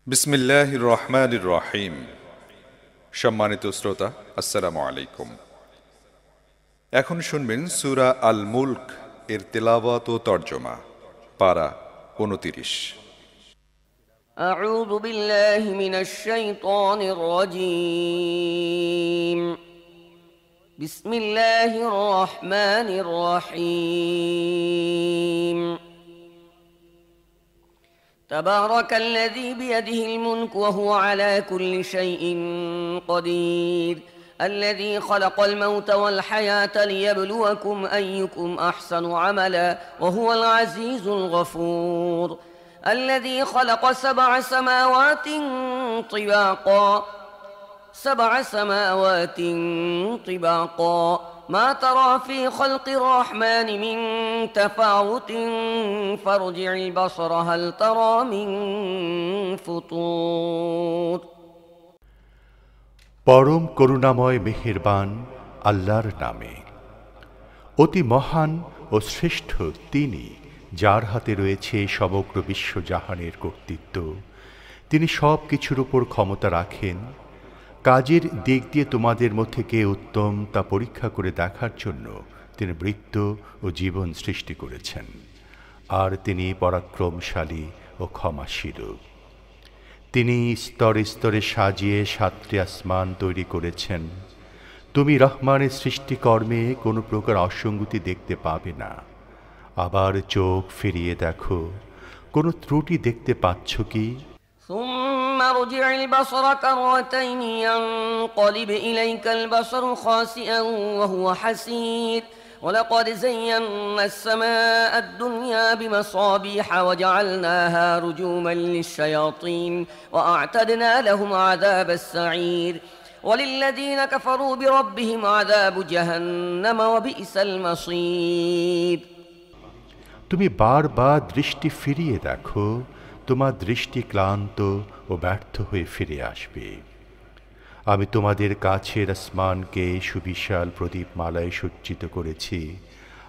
বিসমিল্লাহির রহমানির রহিম। সম্মানিত শ্রোতা, আসসালামু আলাইকুম। এখন শুনবেন সূরা আল মুলক এর তেলাওয়াত ও তরজমা। পারা 29। أعوذ بالله من الشيطان الرجيم. بسم الله الرحمن الرحيم. تبارك الذي بيده الملك وهو على كل شيء قدير. الذي خلق الموت والحياة ليبلوكم أيكم أحسن عملا وهو العزيز الغفور. الذي خلق سبع سماوات طباقا ما ترى في خلق الرحمن من تفاوت فارجع البصر هل ترى من فطور. পরম করুণাময় মেহেরবান আল্লাহর নামে। অতি মহান ও শ্রেষ্ঠ তিনি, যার হাতে রয়েছে সমগ্র বিশ্বজাহানের কর্তৃত্ব। তিনি সব কিছুর উপর ক্ষমতা রাখেন। কাজের দিক দিয়ে তোমাদের মধ্যে কে উত্তম তা পরীক্ষা করে দেখার জন্য তিনি মৃত্যু ও জীবন সৃষ্টি করেছেন। আর তিনি পরাক্রমশালী ও ক্ষমাশীল। তিনি স্তরে স্তরে সাজিয়ে 7টি আসমান তৈরি করেছেন। তুমি রহমানের সৃষ্টিকর্মে কোনো প্রকার অসঙ্গতি দেখতে পাবে না। আবার চোখ ফিরিয়ে দেখো, কোনো ত্রুটি দেখতে পাচ্ছ কি? ثم ارجع البصر كرتين ينقلب إليك البصر خاسئا وهو حسير. ولقد زينا السماء الدنيا بمصابيح وجعلناها رجوما للشياطين وأعتدنا لهم عذاب السعير. وللذين كفروا بربهم عذاب جهنم وبئس المصير. তুমি বারবার দৃষ্টি ফিরিয়ে দেখো, তোমার দৃষ্টি ক্লান্ত ও ব্যর্থ হয়ে ফিরে আসবে। আমি তোমাদের কাছের আসমানকে সুবিশাল প্রদীপমালায় সজ্জিত করেছি,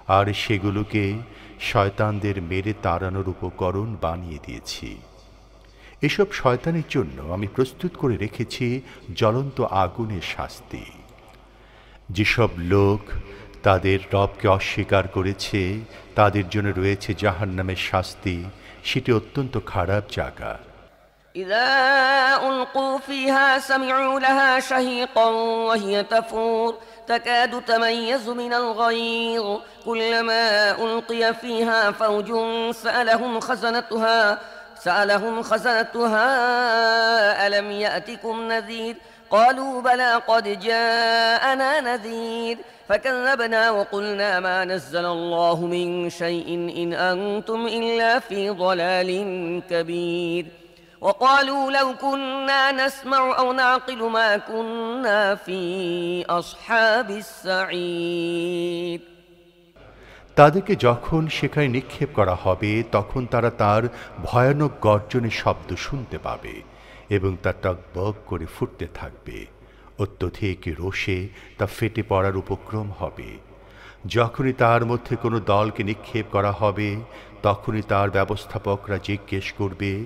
আর সেগুলোকে শয়তানদের মেরে তাড়ানোর উপকরণ বানিয়ে দিয়েছি। এসব শয়তানের জন্য আমি প্রস্তুত করে রেখেছি জ্বলন্ত আগুনের শাস্তি। যেসব লোক তাদের রবকে অস্বীকার করেছে, তাদের জন্য রয়েছে জাহান্নামের শাস্তি। সেটি অত্যন্ত খারাপ জায়গা। إذا ألقوا فيها سمعوا لها شهيقا وهي تفور تكاد تميز من الغيظ كلما ألقي فيها فوج سألهم خزنتها ألم يأتكم نذير قالوا بلى قد جاءنا نذير فكذبنا وقلنا ما نزل الله من شيء إن أنتم إلا في ضلال كبير. وقالوا لو كنا نسمع أو نعقل ما كنا في أصحاب السعير. তাদেরকে যখন সেখানে নিক্ষেপ করা হবে, তখন তারা তার ভয়ানক গর্জনের শব্দ শুনতে পাবে এবং তা টকবক করে ফুটতে থাকবে। অত্যধিক রোষে তা ফেটে পড়ার উপক্রম হবে। যখনই তার মধ্যে কোনো দলকে নিক্ষেপ করা হবে, তখনই তার ব্যবস্থাপকরা জিজ্ঞেস করবে,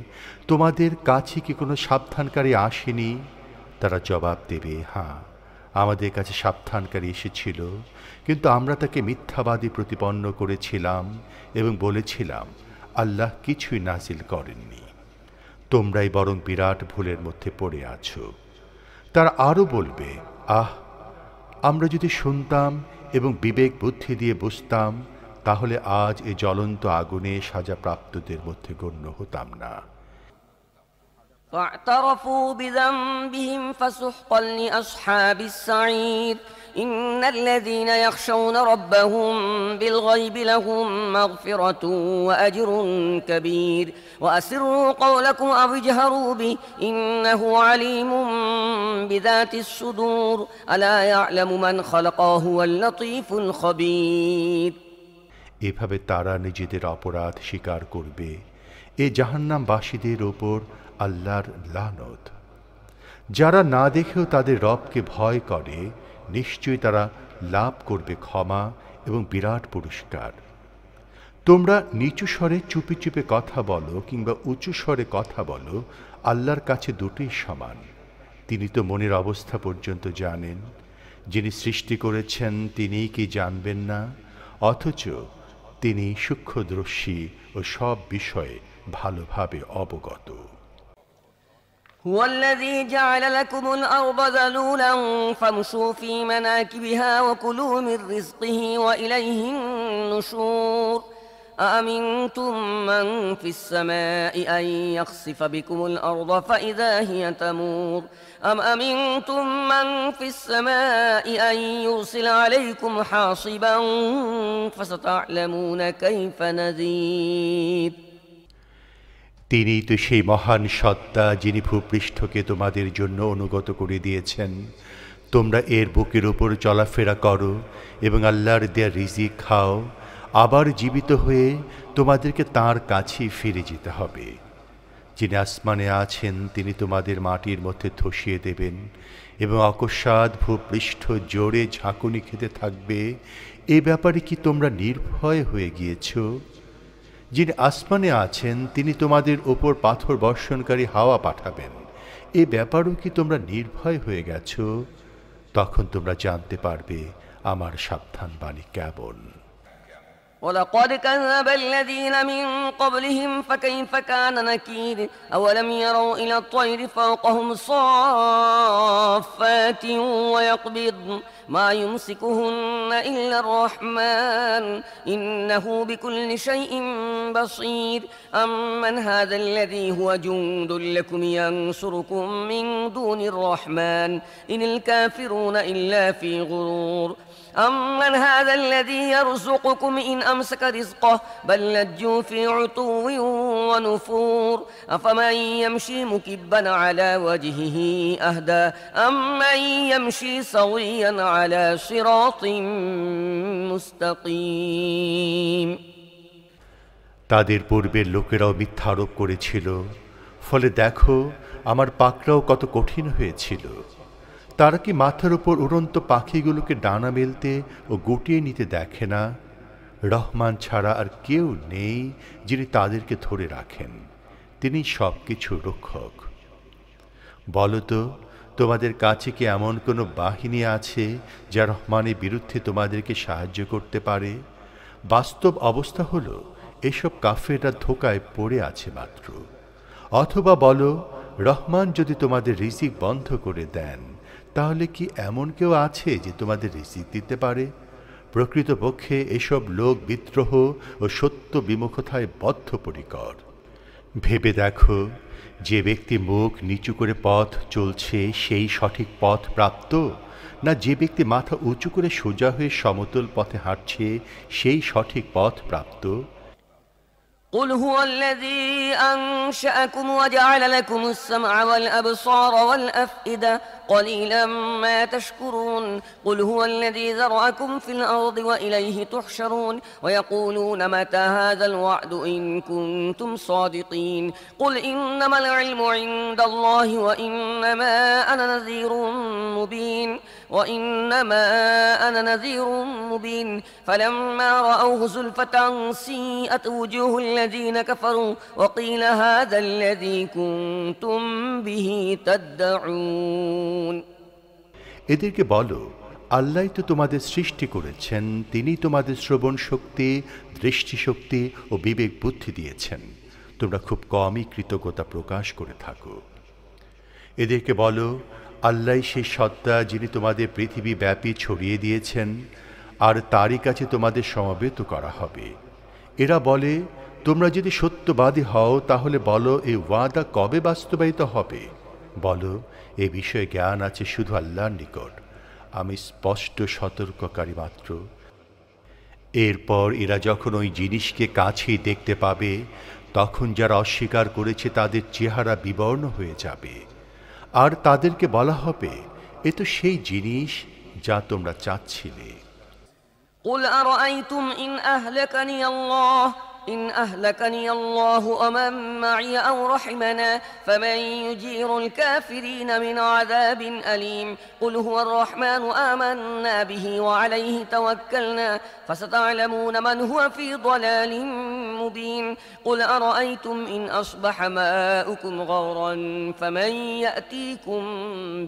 তোমাদের কাছে কি কোনো সাবধানকারী আসেনি? তারা জবাব দেবে, হ্যাঁ, আমাদের কাছে সাবধানকারী এসেছিল, কিন্তু আমরা তাকে মিথ্যাবাদী প্রতিপন্ন করেছিলাম এবং বলেছিলাম আল্লাহ কিছুই নাজিল করেননি। তোমরাই বরং বিরাট ভুলের মধ্যে পড়ে আছো। তারা আরও বলবে, আহ, আমরা যদি শুনতাম এবং বিবেক বুদ্ধি দিয়ে বুঝতাম, তাহলে আজ এই জ্বলন্ত আগুনে সাজাপ্রাপ্তদের মধ্যে গণ্য হতাম না। فاعترفوا بذنبهم فسحقا لأصحاب السعير. إن الذين يخشون ربهم بالغيب لهم مغفرة وأجر كبير. وأسروا قولكم أو اجهروا به إنه عليم بذات الصدور. ألا يعلم من خلق وهو اللطيف الخبير. এভাবে তারা নিজেদের অপরাধ স্বীকার করবে। এ জাহান্নামবাসীদের ওপর আল্লাহর লানত। যারা না দেখেও তাদের রবকে ভয় করে, নিশ্চয়ই তারা লাভ করবে ক্ষমা এবং বিরাট পুরস্কার। তোমরা নিচু স্বরে চুপে চুপে কথা বলো কিংবা উঁচু স্বরে কথা বলো, আল্লাহর কাছে দুটোই সমান। তিনি তো মনের অবস্থা পর্যন্ত জানেন। যিনি সৃষ্টি করেছেন তিনিই কি জানবেন না? অথচ তিনি সূক্ষ্মদর্শী ও সব বিষয়ে ভালোভাবে অবগত। هو الذي جعل لكم الأرض ذلولا فامشوا في مناكبها وكلوا من رزقه وإليه النشور أأمنتم من في السماء أن يخسف بكم الأرض فإذا هي تمور أم أمنتم من في السماء أن يرسل عليكم حاصبا فستعلمون كيف نذير তিনিই তো সেই মহান সত্তা যিনি ভূপৃষ্ঠকে তোমাদের জন্য অনুগত করে দিয়েছেন। তোমরা এর বুকের উপর চলাফেরা করো এবং আল্লাহর দেয়া রিজিক খাও, আবার জীবিত হয়ে তোমাদেরকে তাঁর কাছেই ফিরে যেতে হবে। যিনি আসমানে আছেন তিনি তোমাদের মাটির মধ্যে ধসিয়ে দেবেন এবং অকস্মাৎ ভূপৃষ্ঠ জোরে ঝাঁকুনি খেতে থাকবে। এ ব্যাপারে কি তোমরা নির্ভয় হয়ে গিয়েছ? যিনি আসমানে আছেন তিনি তোমাদের ওপর পাথর বর্ষণকারী হাওয়া পাঠাবেন। এ ব্যাপারেও কি তোমরা নির্ভয় হয়ে গেছ? তখন তোমরা জানতে পারবে আমার সাবধান বাণী কেমন। ولقد كذب الذين من قبلهم فكيف كان نكير أولم يروا إلى الطير فوقهم صافات ويقبض ما يمسكهن إلا الرحمن إنه بكل شيء بصير أمن هذا الذي هو جند لكم ينصركم من دون الرحمن إن الكافرون إلا في غرور أمن هذا الذي يرزقكم إن أمسك رزقه بل لجوا في عتو ونفور أفمن يمشي مكبا على وجهه أهدى أمن يمشي سويا على صراط مستقيم তাদের পূর্বের লোকেরাও মিথ্যা আরোপ করেছিল, ফলে দেখো আমার পাকড়াও কত কঠিন হয়েছিল। তারা কি মাথার উপর উড়ন্ত পাখিগুলোকে ডানা মেলতে ও গুটিয়ে নিতে দেখে না? রহমান ছাড়া আর কেউ নেই যিনি তাদেরকে ধরে রাখেন। তিনি সব কিছু রক্ষক। বলো তো, তোমাদের কাছে কি এমন কোনো বাহিনী আছে যা রহমানের বিরুদ্ধে তোমাদেরকে সাহায্য করতে পারে? বাস্তব অবস্থা হলো এসব কাফেররা ধোঁকায় পড়ে আছে মাত্র। অথবা বলো, রহমান যদি তোমাদের রিজিক বন্ধ করে দেন তাহলে কি এমন কেউ আছে যে তোমাদের রিজিক দিতে পারে? প্রকৃতপক্ষে এসব লোক বিদ্রোহ ও সত্য বিমুখতায় বদ্ধপরিকর। ভেবে দেখো, যে ব্যক্তি মুখ নিচু করে পথ চলছে সেই সঠিক পথ প্রাপ্ত, না যে ব্যক্তি মাথা উঁচু করে সোজা হয়ে সমতল পথে হাঁটছে সেই সঠিক পথ প্রাপ্ত? قل هو الذي أنشأكم وجعل لكم السمع والأبصار والأفئدة قليلا ما تشكرون قل هو الذي ذرأكم في الأرض وإليه تحشرون ويقولون متى هذا الوعد إن كنتم صادقين قل إنما العلم عند الله وإنما أنا نذير مبين فلما رأوه زلفة سيئت وجوه الذين كفروا وقيل هذا الذي كنتم به تدعون এদেরকে বলো, আল্লাহই তো তোমাদের সৃষ্টি করেছেন, তিনি তোমাদের শ্রবণ শক্তি, দৃষ্টিশক্তি ও বিবেক বুদ্ধি দিয়েছেন। তোমরা খুব কমই কৃতজ্ঞতা প্রকাশ করে থাকো। এদেরকে বলো, আল্লাহই সেই সত্তা যিনি তোমাদের পৃথিবী ব্যাপী ছড়িয়ে দিয়েছেন, আর তারই কাছে তোমাদের সমবেত করা হবে। এরা বলে, তোমরা যদি সত্যবাদী হও তাহলে বলো এই ওয়াদা কবে বাস্তবায়িত হবে? বলো, এ বিষয়ে জ্ঞান আছে শুধু আল্লাহর নিকট, আমি স্পষ্ট সতর্ককারী মাত্র। এরপর এরা যখন ওই জিনিসকে কাছেই দেখতে পাবে তখন যারা অস্বীকার করেছে তাদের চেহারা বিবর্ণ হয়ে যাবে, আর তাদেরকে বলা হবে, এ তো সেই জিনিস যা তোমরা চাচ্ছিলে। قل أرأيتم إن أهلكني الله إن أهلكني الله ومن معي أو رحمنا فمن يجير الكافرين من عذاب أليم قل هو الرحمن آمنا به وعليه توكلنا فستعلمون من هو في ضلال مبين قل أرأيتم إن أصبح ماؤكم غورا فمن يأتيكم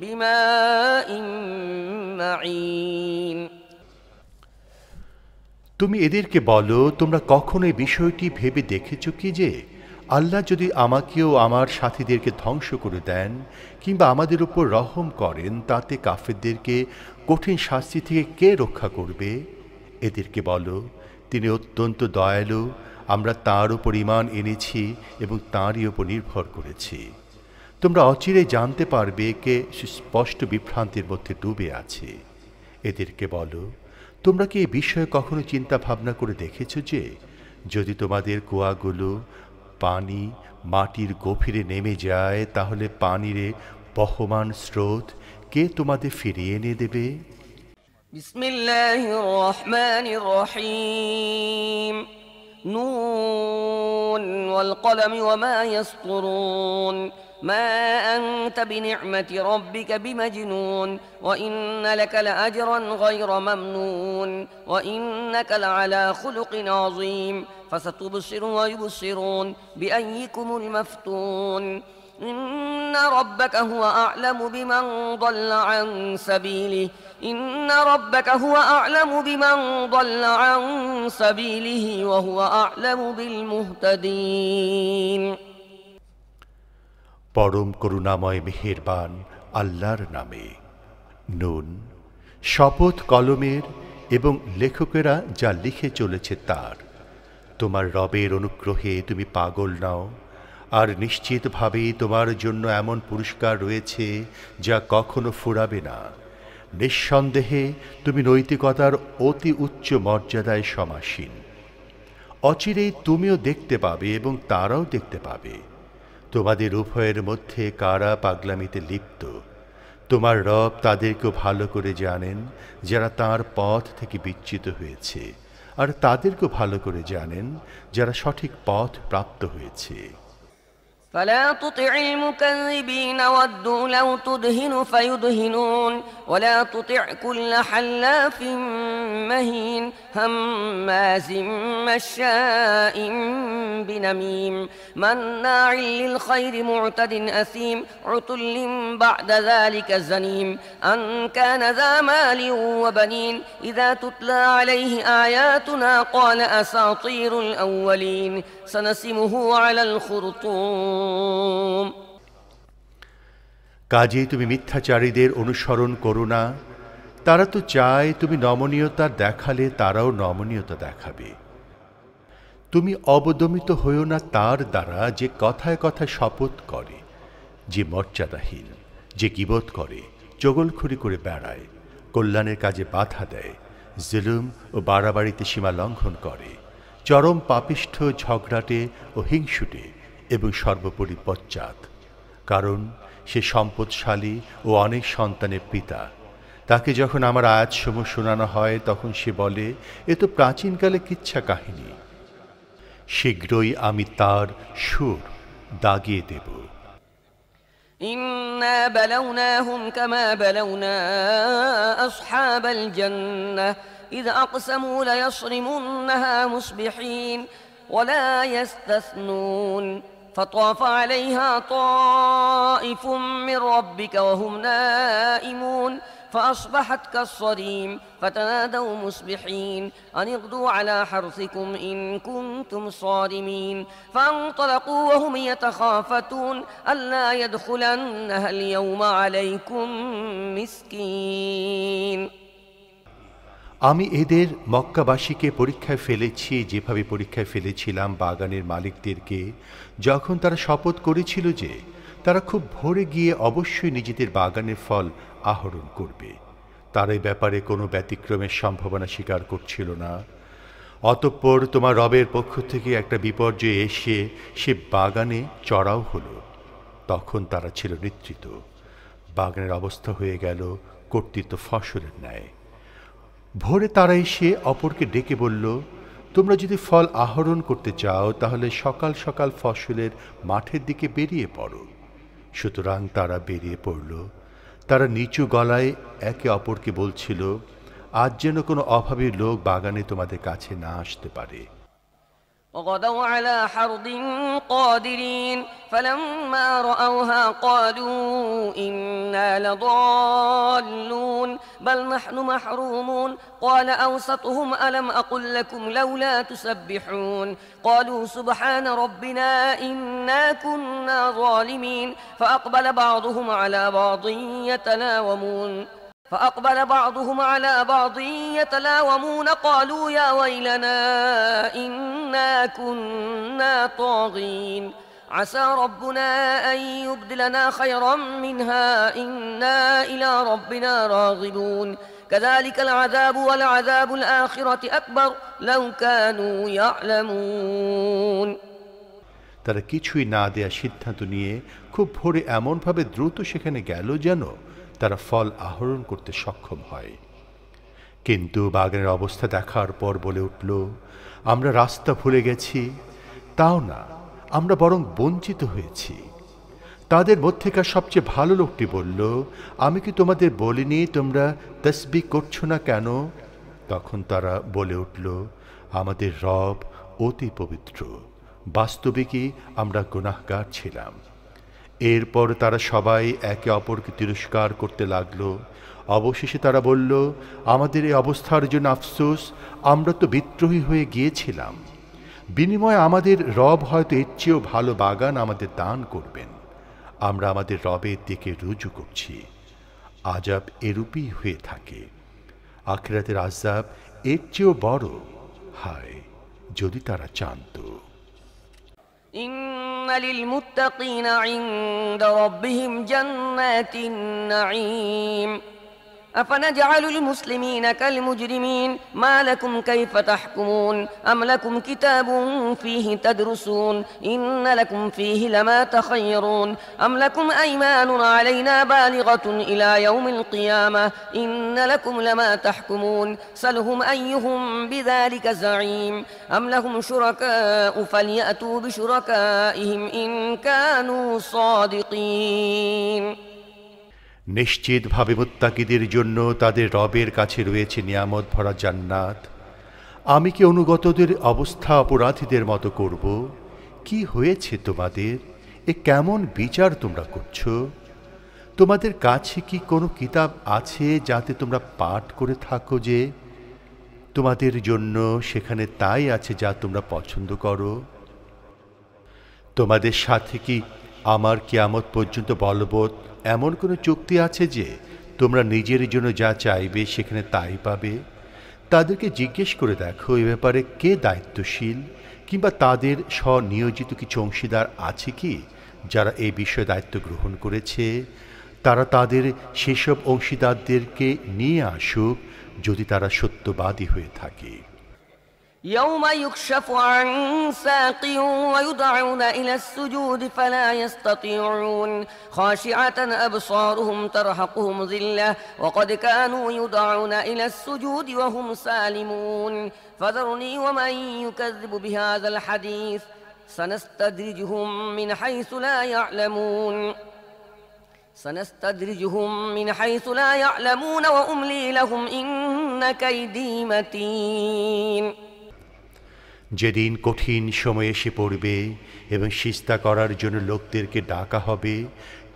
بماء معين তুমি এদেরকে বলো, তোমরা কখনো এই বিষয়টি ভেবে দেখেছো কি যে আল্লাহ যদি আমাকেও আমার সাথীদেরকে ধ্বংস করে দেন কিংবা আমাদের উপর রহম করেন, তাতে কাফেরদেরকে কঠিন শাস্তি থেকে কে রক্ষা করবে? এদেরকে বলো, তিনি অত্যন্ত দয়ালু, আমরা তাঁর উপর ঈমান এনেছি এবং তাঁরই উপর নির্ভর করেছি। তোমরা অচিরেই জানতে পারবে কে সুস্পষ্ট বিভ্রান্তির মধ্যে ডুবে আছে। এদেরকে বলো, তোমরা কি এই বিষয়ে কখনো চিন্তা ভাবনা করে দেখেছো যে যদি তোমাদের কুয়াগুলো পানি মাটির গভীরে নেমে যায়, তাহলে পানির বহমান স্রোত কে তোমাদের ফিরিয়ে এনে দেবে? বিসমিল্লাহির রহমানির রহিম নুন ওয়াল কলমি ওয়া মা ইয়াসতুরুন ما أنت بنعمة ربك بمجنون وإن لك لأجرا غير ممنون وإنك لعلى خلق عظيم فستبصر ويبصرون بأيكم المفتون إن ربك هو أعلم بمن ضل عن سبيله إن ربك هو أعلم بمن ضل عن سبيله وهو أعلم بالمهتدين পরম করুণাময় মেহেরবান আল্লাহর নামে। নুন, শপথ কলমের এবং লেখকেরা যা লিখে চলেছে তার। তোমার রবের অনুগ্রহে তুমি পাগল নাও, আর নিশ্চিতভাবেই তোমার জন্য এমন পুরস্কার রয়েছে যা কখনো ফুরাবে না। নিঃসন্দেহে তুমি নৈতিকতার অতি উচ্চ মর্যাদায় সমাসীন। অচিরেই তুমিও দেখতে পাবে এবং তারাও দেখতে পাবে তোমাদের উভয়ের মধ্যে কারা পাগলামিতে লিপ্ত। তোমার রব তাদেরকেও ভালো করে জানেন যারা তাঁর পথ থেকে বিচ্যুত হয়েছে, আর তাদেরকেও ভালো করে জানেন যারা সঠিক পথ প্রাপ্ত হয়েছে। فلا تطع المكذبين ودوا لو تدهن فيدهنون ولا تطع كل حلاف مهين هماز مشاء بنميم مناع للخير معتد أثيم عتل بعد ذلك زنيم أن كان ذا مال وبنين إذا تتلى عليه آياتنا قال أساطير الأولين سنسمه على الخرطوم কাজেই তুমি মিথ্যাচারীদের অনুসরণ করো না। তারা তো চায় তুমি নমনীয়তা দেখালে তারাও নমনীয়তা দেখাবে। তুমি অবদমিত হইও না তার দ্বারা যে কথায় কথায় শপথ করে, যে মর্যাদাহীন, যে গীবত করে, চগলখড়ি করে বেড়ায়, কল্যাণের কাজে বাধা দেয়, জুলুম ও বাড়াবাড়িতে সীমা লঙ্ঘন করে, চরম পাপিষ্ঠ, ঝগড়াটে ও হিংসুটে এবং সর্বোপরি পশ্চাৎ। কারণ সে সম্পদশালী ও অনেক সন্তানের পিতা। তাকে যখন আমার আয়াতসমূহ শোনানো হয় তখন সে বলে, এ তো প্রাচীনকালে কিচ্ছা কাহিনী। শীঘ্রই আমি তার সুর দাগিয়ে দেব। إنا بلوناهم كما بلونا أصحاب الجنة إذ أقسموا ليصرمنها مصبحين ولا يستثنون فطاف عليها طائف من ربك وهم نائمون فأصبحت كالصريم فتنادوا مصبحين أن اغدوا على حرثكم إن كنتم صارمين فانطلقوا وهم يتخافتون ألا يدخلنها اليوم عليكم مسكين আমি এদের মক্কাবাসীকে পরীক্ষায় ফেলেছি যেভাবে পরীক্ষায় ফেলেছিলাম বাগানের মালিকদেরকে, যখন তারা শপথ করেছিল যে তারা খুব ভোরে গিয়ে অবশ্যই নিজেদের বাগানের ফল আহরণ করবে। তার এই ব্যাপারে কোনো ব্যতিক্রমের সম্ভাবনা স্বীকার করছিল না। অতঃপর তোমার রবের পক্ষ থেকে একটা বিপর্যয় এসে সে বাগানে চড়াও হলো। তখন তারা ছিল নিদ্রিত। বাগানের অবস্থা হয়ে গেল কর্তৃত্ব ফসলের ন্যায়। ভোরে তারা এসে অপরকে ডেকে বলল, তোমরা যদি ফল আহরণ করতে চাও তাহলে সকাল সকাল ফসলের মাঠের দিকে বেরিয়ে পড়ো। সুতরাং তারা বেরিয়ে পড়ল। তারা নিচু গলায় একে অপরকে বলছিল, আজ যেন কোনো অভাবী লোক বাগানে তোমাদের কাছে না আসতে পারে। وغدوا على حرد قادرين فلما رأوها قالوا إنا لضالون بل نحن محرومون قال أوسطهم ألم أقل لكم لولا تسبحون قالوا سبحان ربنا إنا كنا ظالمين فأقبل بعضهم على بعض يتلاومون قالوا يا ويلنا إنا كنا طاغين عسى ربنا أن يبدلنا خيرا منها إنا إلى ربنا راغبون كذلك العذاب ولعذاب الآخرة أكبر لو كانوا يعلمون। তারা কিছুই না দেয়া সিদ্ধান্ত নিয়ে খুব ভোরে এমনভাবে দ্রুত সেখানে গেল যেন তারা ফল আহরণ করতে সক্ষম হয়। কিন্তু বাগানের অবস্থা দেখার পর বলে উঠল, আমরা রাস্তা ভুলে গেছি। তাও না, আমরা বরং বঞ্চিত হয়েছি। তাদের মধ্যেকার সবচেয়ে ভালো লোকটি বলল, আমি কি তোমাদের বলিনি তোমরা তাসবিহ করছো না কেন? তখন তারা বলে উঠল, আমাদের রব অতি পবিত্র, বাস্তবিকই আমরা গুনাহগার ছিলাম। এরপর তারা সবাই একে অপরকে তিরস্কার করতে লাগল। অবশেষে তারা বলল, আমাদের এই অবস্থার জন্য আফসোস, আমরা তো বিদ্রোহী হয়ে গিয়েছিলাম। বিনিময়ে আমাদের রব হয়তো এর চেয়েও ভালো বাগান আমাদের দান করবেন। আমরা আমাদের রবের দিকে রুজু করছি। আযাব এরূপই হয়ে থাকে। আখিরাতের আযাব এর চেয়েও বড়। হায়, যদি তারা জানত। إن للمتقين عند ربهم جنات النعيم أفنجعل المسلمين كالمجرمين ما لكم كيف تحكمون أم لكم كتاب فيه تدرسون إن لكم فيه لما تخيرون أم لكم أيمان علينا بالغة إلى يوم القيامة إن لكم لما تحكمون سلهم أيهم بذلك زعيم أم لهم شركاء فليأتوا بشركائهم إن كانوا صادقين। নিশ্চিতভাবে মুত্তাকিদের জন্য তাদের রবের কাছে রয়েছে নিয়ামত ভরা জান্নাত। আমি কি অনুগতদের অবস্থা অপরাধীদের মতো করব? কি হয়েছে তোমাদের? এ কেমন বিচার তোমরা করছো? তোমাদের কাছে কি কোনো কিতাব আছে যাতে তোমরা পাঠ করে থাকো যে তোমাদের জন্য সেখানে তাই আছে যা তোমরা পছন্দ করো? তোমাদের সাথে কি আমার কিয়ামত পর্যন্ত বলবৎ এমন কোনো চুক্তি আছে যে তোমরা নিজের জন্য যা চাইবে সেখানে তাই পাবে? তাদেরকে জিজ্ঞেস করে দেখো এ ব্যাপারে কে দায়িত্বশীল, কিংবা তাদের স্বনিয়োজিত কিছু অংশীদার আছে কি যারা এই বিষয়ে দায়িত্ব গ্রহণ করেছে? তারা তাদের সেসব অংশীদারদেরকে নিয়ে আসুক যদি তারা সত্যবাদী হয়ে থাকে। يوم يكشف عن ساق ويدعون إلى السجود فلا يستطيعون خاشعة أبصارهم ترهقهم ذلة وقد كانوا يدعون إلى السجود وهم سالمون فذرني ومن يكذب بهذا الحديث سنستدرجهم من حيث لا يعلمون وأملي لهم إن كيدي متين। যেদিন কঠিন সময় এসে পড়বে এবং সিজদা করার জন্য লোকদেরকে ডাকা হবে,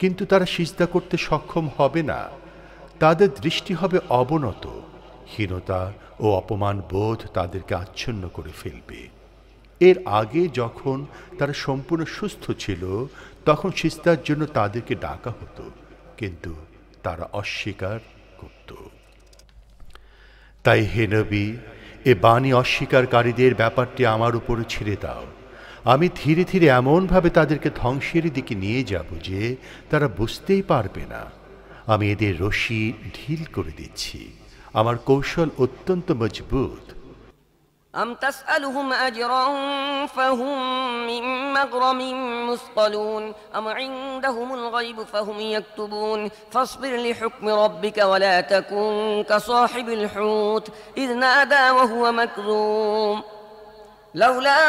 কিন্তু তারা সিজদা করতে সক্ষম হবে না। তাদের দৃষ্টি হবে অবনত, হীনতা ও অপমান বোধ তাদেরকে আচ্ছন্ন করে ফেলবে। এর আগে যখন তারা সম্পূর্ণ সুস্থ ছিল তখন সিজদার জন্য তাদেরকে ডাকা হতো, কিন্তু তারা অস্বীকার করত। তাই হে নবী, এ বাণী অস্বীকারীদের ব্যাপারটি আমার উপরে ছেড়ে দাও। আমি ধীরে ধীরে এমনভাবে তাদেরকে ধ্বংসের দিকে নিয়ে যাব যে তারা বুঝতেই পারবে না। আমি এদের রশি ঢিল করে দিচ্ছি। আমার কৌশল অত্যন্ত মজবুত। أم تسألهم أجرا فهم من مغرم مثقلون أم عندهم الغيب فهم يكتبون فاصبر لحكم ربك ولا تكن كصاحب الحوت إذ نادى وهو مكظوم لولا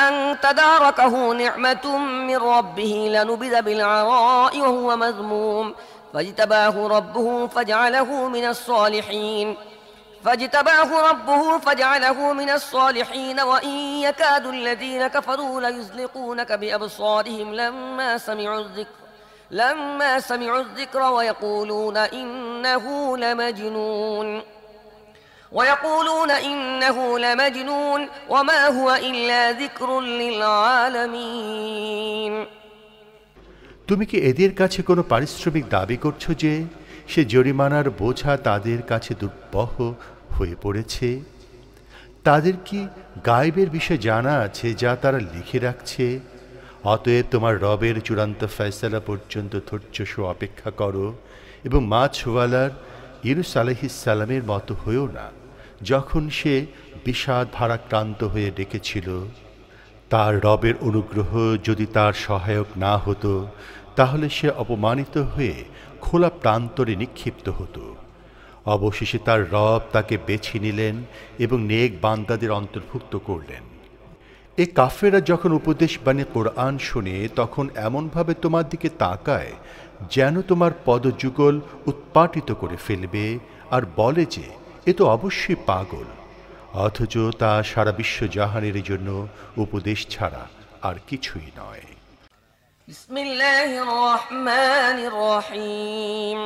أن تداركه نعمة من ربه لنبذ بالعراء وهو مذموم فاجتباه ربه فجعله من الصالحين وإن يكاد الذين كفروا ليزلقونك بأبصارهم لما سمعوا الذكر ويقولون إنه لمجنون وما هو إلا ذكر للعالمين। তুমি কি এদের কাছে কোনো পারিশ্রমিক দাবি করছো যে সে জরিমানার বোঝা তাদের কাছে দুর্বহ হয়ে পড়েছে? তাদের কি গায়েবের বিষয়ে জানা আছে যা তারা লিখে রাখছে? অতএব তোমার রবের চূড়ান্ত ফয়সালা পর্যন্ত ধৈর্য অপেক্ষা করো এবং মাছওয়ালার ইউনুস আলাইহিসসালামের মতো হয়েও না, যখন সে বিষাদ ভারাক্রান্ত হয়ে ডেকেছিল। তার রবের অনুগ্রহ যদি তার সহায়ক না হতো তাহলে সে অপমানিত হয়ে খোলা প্রান্তরে নিক্ষিপ্ত হতো। অবশেষে তার রব তাকে বেছে নিলেন এবং নেক বান্দাদের অন্তর্ভুক্ত করলেন। এ কাফেররা যখন উপদেশ বাণী কোরআন শোনে তখন এমনভাবে তোমার দিকে তাকায় যেন তোমার পদযুগল উৎপাটিত করে ফেলবে, আর বলে যে এ তো অবশ্যই পাগল, অথচ তা সারা বিশ্ব জাহানের জন্য উপদেশ ছাড়া আর কিছুই নয়। বিসমিল্লাহির রহমানির রহিম।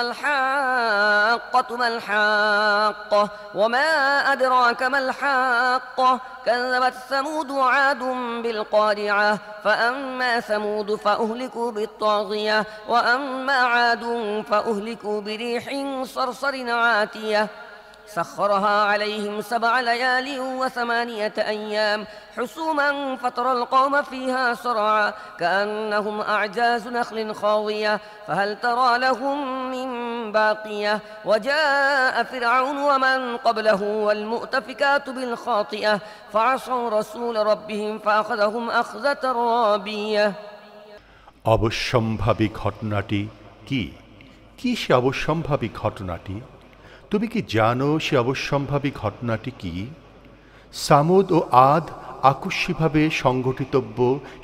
الحاقة ما الحاقة وما أدراك ما الحاقة كذبت ثمود وعاد بالقارعة فأما ثمود فأهلكوا بالطاغية وأما عاد فأهلكوا بريح صرصر عاتية سخرها عليهم 7 ليال و8 أيام حسوما فترى القوم فيها صرعا كأنهم أعجاز نخل خاوية فهل ترى لهم من باقية وجاء فرعون ومن قبله والمؤتفكات بالخاطئة فعصوا رسول ربهم فأخذهم أخذة رابية। অবশ্যম্ভাবী ঘটনাটি কি? কি সে অবশ্যম্ভাবী ঘটনাটি? তুমি কি জানো সে অবশ্যম্ভাবী ঘটনাটি কি? সামুদ ও আদ আকস্মিকভাবে সংঘটিতব্য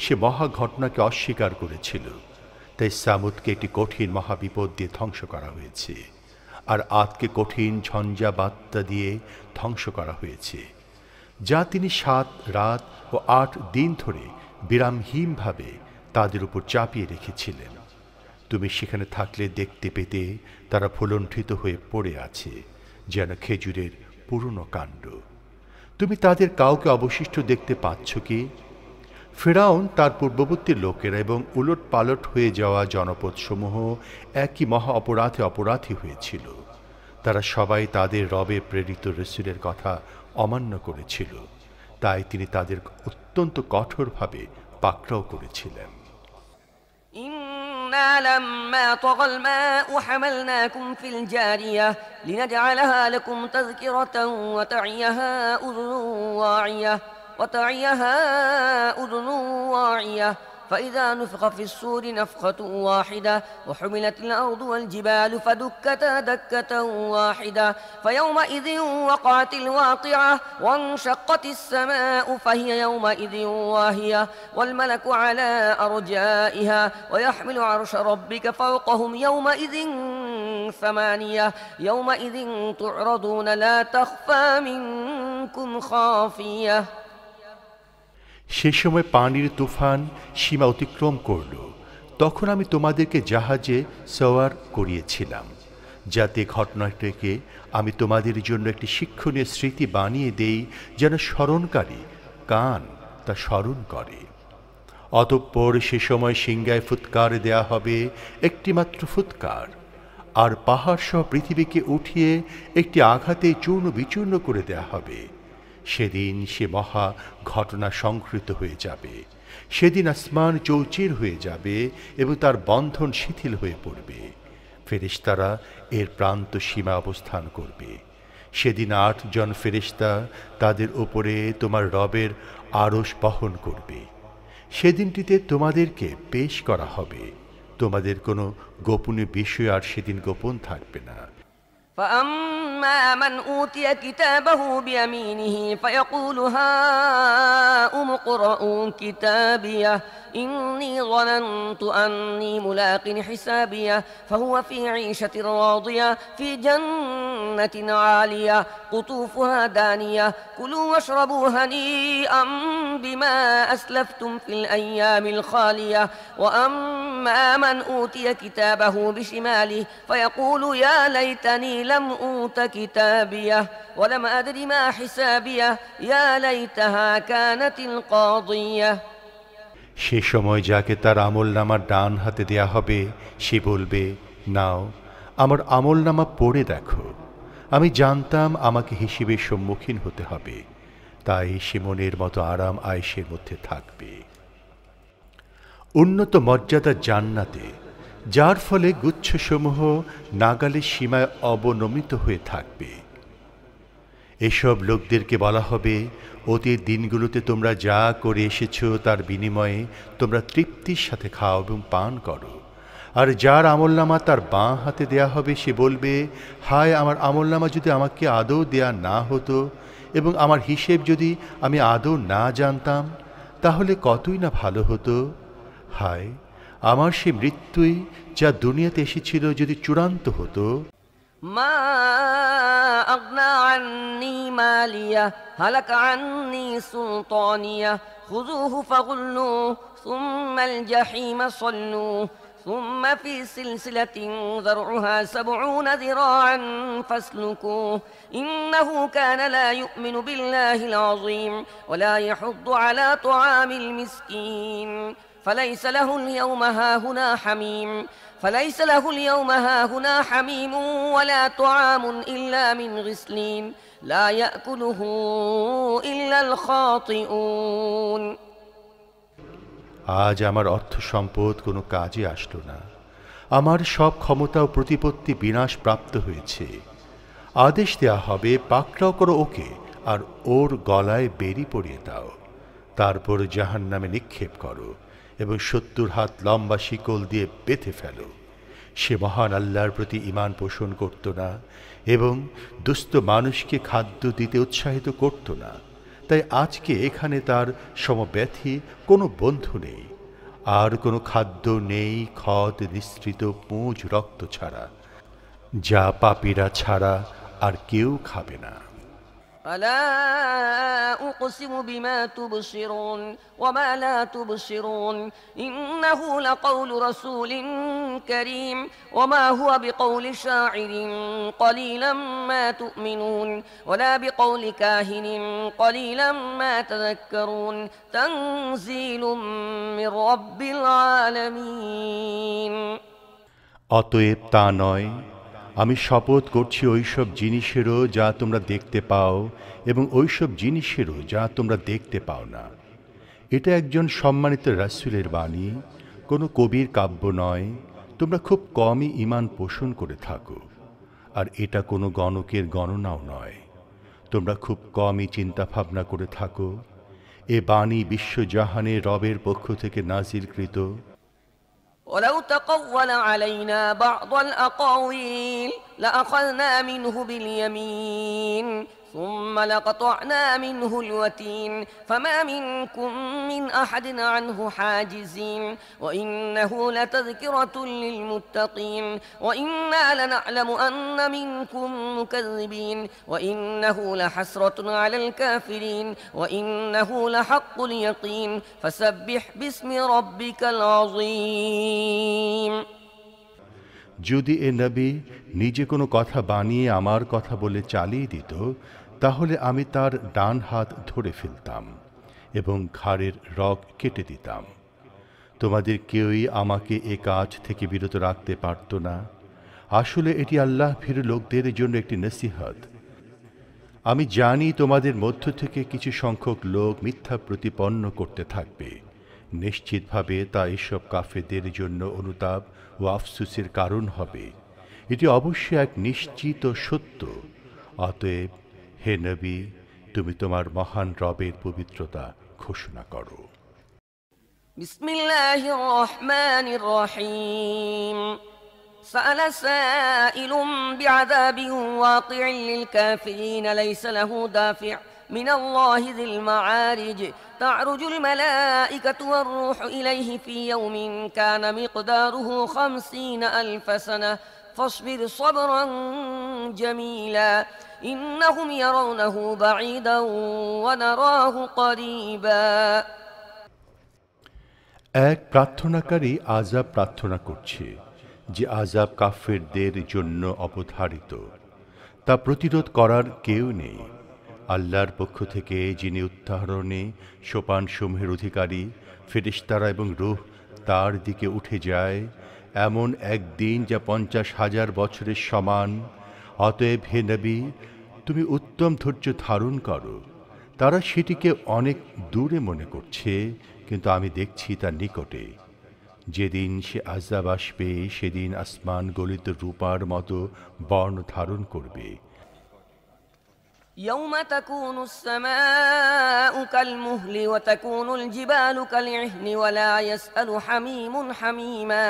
সে মহা ঘটনাকে অস্বীকার করেছিল, তাই সামুদকে একটি কঠিন মহাবিপদ দিয়ে ধ্বংস করা হয়েছে, আর আদকে কঠিন ঝঞ্ঝা বার্তা দিয়ে ধ্বংস করা হয়েছে, যা তিনি 7 রাত ও 8 দিন ধরে বিরামহীনভাবে তাদের উপর চাপিয়ে রেখেছিলেন। তুমি সেখানে থাকলে দেখতে পেতে তারা ভুলণ্ঠিত হয়ে পড়ে আছে যেন খেজুরের পুরনো কাণ্ড। তুমি তাদের কাউকে অবশিষ্ট দেখতে পাচ্ছ কি? ফিরআউন, তার পূর্ববর্তী লোকেরা এবং উলট পালট হয়ে যাওয়া জনপদসমূহ একই মহা অপরাধী হয়েছিল। তারা সবাই তাদের রবে প্রেরিত রাসূলের কথা অমান্য করেছিল, তাই তিনি তাদের অত্যন্ত কঠোরভাবে পাকড়াও করেছিলেন। إنا لما طغى الماء حملناكم في الجارية لنجعلها لكم تذكرة وتعيها أذن واعية فإذا نفخ في الصور نفخة واحدة وحملت الأرض والجبال فدكتا دكة واحدة فيومئذ وقعت الواقعة وانشقت السماء فهي يومئذ واهية والملك على أرجائها ويحمل عرش ربك فوقهم يومئذ 8 يومئذ تعرضون لا تخفى منكم خافية। সে সময় পানির তুফান সীমা অতিক্রম করল, তখন আমি তোমাদেরকে জাহাজে সওয়ার করিয়েছিলাম, যাতে ঘটনাটিকে আমি তোমাদের জন্য একটি শিক্ষণীয় স্মৃতি বানিয়ে দেই, যেন স্মরণকারী কান তা স্মরণ করে। অতঃপর সে সময় সিংহায় ফুৎকার দেয়া হবে, একটিমাত্র ফুৎকার, আর পাহাড় সহ পৃথিবীকে উঠিয়ে একটি আঘাতে চূর্ণ বিচূর্ণ করে দেয়া হবে। সেদিন সে মহা ঘটনা সংঘটিত হয়ে যাবে। সেদিন আসমান চৌচির হয়ে যাবে এবং তার বন্ধন শিথিল হয়ে পড়বে। ফেরেশতারা এর প্রান্ত সীমা অবস্থান করবে। সেদিন 8 জন ফেরেশতা তাদের উপরে তোমার রবের আরশ বহন করবে। সেদিনটিতে তোমাদেরকে পেশ করা হবে, তোমাদের কোনো গোপনীয় বিষয় আর সেদিন গোপন থাকবে না। وأما من أوتي كتابه بيمينه فيقول هاؤم اقرءوا كتابيه إني ظننت أني ملاق حسابيه فهو في عيشة راضية في جنة عالية قطوفها دانية كلوا واشربوا هنيئا بما أسلفتم في الأيام الخالية وأما من أوتي كتابه بشماله فيقول يا ليتني لم أوت كتابيه ولم أدر ما حسابيه يا ليتها كانت القاضية সে সময় যাকে তার আমলনামা ডান হাতে দেয়া হবে সে বলবে, নাও আমার আমলনামা পড়ে দেখো। আমি জানতাম আমাকে হিসেবের সম্মুখীন হতে হবে, তাই সে মনের মতো আরাম আয়েশের মধ্যে থাকবে। উন্নত মর্যাদার জান্নাতে, যার ফলে গুচ্ছসমূহ নাগালের সীমায় অবনমিত হয়ে থাকবে। এসব লোকদেরকে বলা হবে, অতীত দিনগুলোতে তোমরা যা করে এসেছ তার বিনিময়ে তোমরা তৃপ্তির সাথে খাও এবং পান করো। আর যার আমলনামা তার বাঁ হাতে দেয়া হবে সে বলবে, হায় আমার আমলনামা যদি আমাকে আদৌ দেয়া না হতো এবং আমার হিসেব যদি আমি আদৌ না জানতাম, তাহলে কতই না ভালো হতো। হায় আমার সে মৃত্যুই যা দুনিয়াতে এসেছিল যদি চূড়ান্ত হতো। ما أغنى عني مالية هلك عني سلطانية خذوه فغلوه ثم الجحيم صلوه ثم في سلسلة ذرعها 70 ذراعا فاسلكوه إنه كان لا يؤمن بالله العظيم ولا يحض على طعام المسكين فليس له اليوم هاهنا حميم ولا طعام إلا من غسلين لا يأكله إلا الخاطئون আজ আমার অর্থ সম্পদ কোনো কাজে আসলো না। আমার সব ক্ষমতা ও প্রতিপত্তি বিনাশ প্রাপ্ত হয়েছে। আদেশ দেয়া হবে, পাকড়াও করো ওকে আর ওর গলায় বেড়ি পরিয়ে দাও, তারপর জাহান্নামে নিক্ষেপ করো এবং 70 হাত লম্বা শিকল দিয়ে বেঁধে ফেলো। সে মহান আল্লাহর প্রতি ঈমান পোষণ করত না এবং দুস্থ মানুষকে খাদ্য দিতে উৎসাহিত করত না। তাই আজকে এখানে তার সমব্যথী কোনো বন্ধু নেই, আর কোনো খাদ্য নেই খদ নিঃসৃত পুঁজ রক্ত ছাড়া, যা পাপীরা ছাড়া আর কেউ খাবে না। ألا أقسم بما تبصرون وما لا تبصرون إنه لقول رسول كريم وما هو بقول شاعر قليلا ما تؤمنون ولا بقول كاهن قليلا ما تذكرون تنزيل من رب العالمين অতএব তা নয়, আমি শপথ করছি ওইসব জিনিসেরও যা তোমরা দেখতে পাও এবং ওইসব জিনিসেরও যা তোমরা দেখতে পাও না। এটা একজন সম্মানিত রাসূলের বাণী, কোনো কবির কাব্য নয়। তোমরা খুব কমই ঈমান পোষণ করে থাকো, আর এটা কোনো গণকের গণনাও নয়। তোমরা খুব কমই চিন্তা ভাবনা করে থাকো। এ বাণী বিশ্বজাহানের রবের পক্ষ থেকে নাজিলকৃত। ولو تقول علينا بعض الأقاويل لأخذنا منه باليمين ثم لقطعنا منه الوتين فما منكم من أحد عنه حاجزين وإنه لتذكرة للمتقين وإنا لنعلم أن منكم مكذبين وإنه لحسرة على الكافرين وإنه لحق اليقين فسبح باسم ربك العظيم যদি এ নবী নিজে কোনো কথা বানিয়ে আমার কথা বলে চালিয়ে দিত, তাহলে আমি তার ডান হাত ধরে ফেলতাম এবং ঘাড়ের রগ কেটে দিতাম। তোমাদের কেউই আমাকে এ কাজ থেকে বিরত রাখতে পারত না। আসলে এটি আল্লাহ ভীরু লোকদের জন্য একটি নসিহত। আমি জানি তোমাদের মধ্য থেকে কিছু সংখ্যক লোক মিথ্যা প্রতিপন্ন করতে থাকবে। নিশ্চিতভাবে তা এসব কাফেরদের জন্য অনুতাপ ও আফসোসের কারণ হবে। এটি অবশ্যই এক নিশ্চিত সত্য। অতএব হে নবী, তুমি তোমার মহান রবের পবিত্রতা ঘোষণা করো। বিসমিল্লাহির রহমানির রহিম سأل سائل بعذاب واقع للكافرين ليس له دافع من الله ذي المعارج تعرج الملائكة والروح إليه في يوم كان مقداره 50,000 سنة فاصبر صبرا جميلا إنهم يرونه بعيدا ونراه قريبا এক প্রার্থনাকারী আযাব প্রার্থনা করছে যে আযাব কাফেরদের জন্য অবধারিত, তা প্রতিরোধ করার কেউ নেই। আল্লাহর পক্ষ থেকে যিনি উত্তরণে সোপানসমূহের অধিকারী, ফেরেশতারা এবং রূহ তার দিকে উঠে যায়, এমন একদিন যা 50,000 বছরের সমান। অতএব হে নবী, তুমি উত্তম ধৈর্য ধারণ করো। তারা সেটিকে অনেক দূরে মনে করছে, কিন্তু আমি দেখছি তার নিকটে। যেদিন সে আযাব আসবে, সেদিন আসমান গলিত রূপার মতো বর্ণ ধারণ করবে। يوم تكون السماء كالمهل وتكون الجبال كالعهن ولا يسأل حميم حميما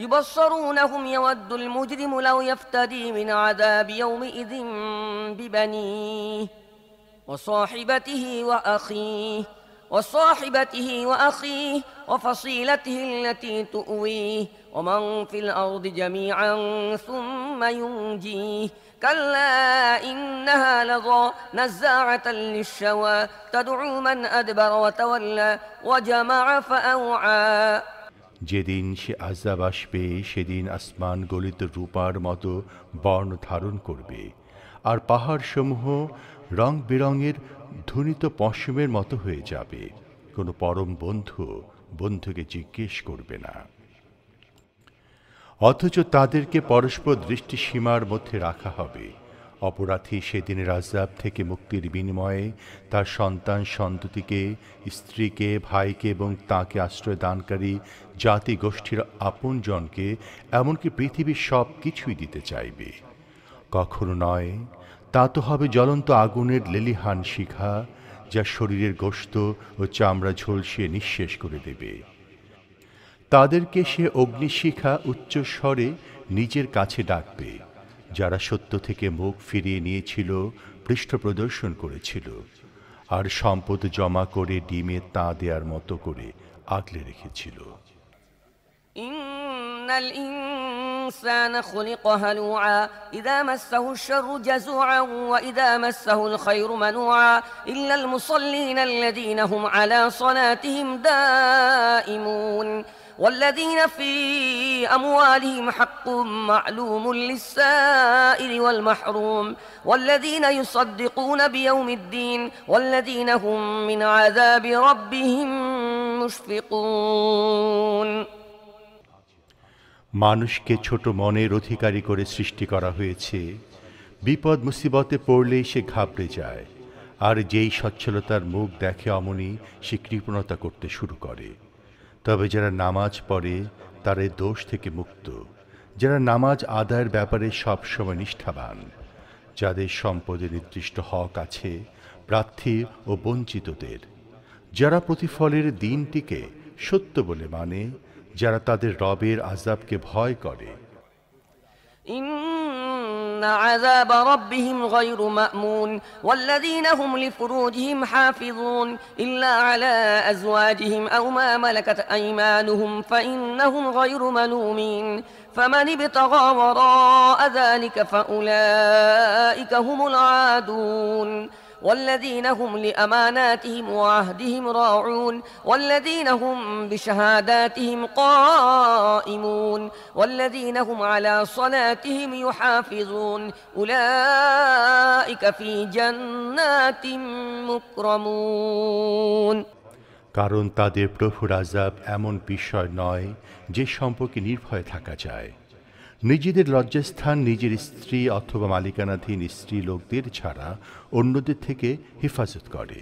يبصرونهم يود المجرم لو يفتدي من عذاب يومئذ ببنيه وصاحبته وأخيه وفصيلته التي تؤويه ومن في الأرض جميعا ثم ينجيه كلا إنها لظى نزاعة للشوى تدعو من أدبر وتولى وجمع فأوعى যেদিন সে আযাব আসবে, সেদিন আসমান গলিত রূপার মতো বর্ণ ধারণ করবে, আর পাহাড়সমূহ রং বেরঙের ধ্বনিত পশমের মতো হয়ে যাবে। কোনো পরম বন্ধুকে জিজ্ঞেস করবে না। অথচ তাদেরকে পরস্পর দৃষ্টিসীমার মধ্যে রাখা হবে। অপরাধী সেদিনের আযাব থেকে মুক্তির বিনিময়ে তার সন্তান সন্ততিকে, স্ত্রীকে, ভাইকে এবং তাকে আশ্রয় দানকারী জাতি গোষ্ঠীর আপনজনকে, এমনকি পৃথিবীর সব কিছুই দিতে চাইবে। কখনো নয়, তা তো হবে জ্বলন্ত আগুনের লেলিহান শিখা, যা শরীরের গোশত ও চামড়া ঝলসিয়ে নিঃশেষ করে দেবে। তাদেরকে সে অগ্নিশিখা উচ্চস্বরে নিজের কাছে ডাকবে, যারা সত্য থেকে মুখ ফিরিয়ে নিয়েছিল, পৃষ্ঠ প্রদর্শন করেছিল, আর সম্পদ জমা করে ডিমে তা দেওয়ার মতো করে আগলে রেখেছিল। ইন্নাল ইনসানা খুলিকা হালুআ ইযা মাসসাহু আশ-শাররু জাযুআ ওয়া ইযা মাসসাহু আল-খায়রু মানুআ ইল্লাল মুসাল্লিনা আল্লাযীনা হুম আলা সালাতিহিম দাঈমুন والذين في أموالهم حق معلوم للسائل والمحروم والذين يصدقون بيوم الدين والذين هم من عذاب ربهم مشفقون মানুষকে ছোট মনের অধিকারী করে সৃষ্টি করা হয়েছে। বিপদ মুসিবতে পড়লেই সে ঘাবড়ে যায়, আর যেই সচ্ছলতার মুখ দেখে অমনি সে কৃপণতা করতে শুরু করে। তবে যারা নামাজ পড়ে তারা দোষ থেকে মুক্ত, যারা নামাজ আদায়ের ব্যাপারে সবসময় নিষ্ঠাবান, যাদের সম্পদের নির্দিষ্ট হক আছে, প্রার্থী ও বঞ্চিতদের, যারা প্রতিফলের দিনটিকে সত্য বলে মানে, যারা তাদের রবের আযাবকে ভয় করে। إن عذاب ربهم غير مأمون والذين هم لفروجهم حافظون إلا على أزواجهم أو ما ملكت أيمانهم فإنهم غير ملومين فمن ابتغى وراء ذلك فأولئك هم العادون والذين هم لأماناتهم وعهدهم راعون والذين هم بشهاداتهم قائمون والذين هم على صلاتهم يحافظون أولئك في جنات مكرمون কারণ তাদের প্রভুর আযাব এমন বিষয় নয় যে সম্পর্কে নির্ভয় থাকা যায়। নিজেদের লজ্জাস্থান নিজের স্ত্রী অথবা মালিকানাধীন স্ত্রী লোকদের ছাড়া অন্যদের থেকে হেফাজত করে।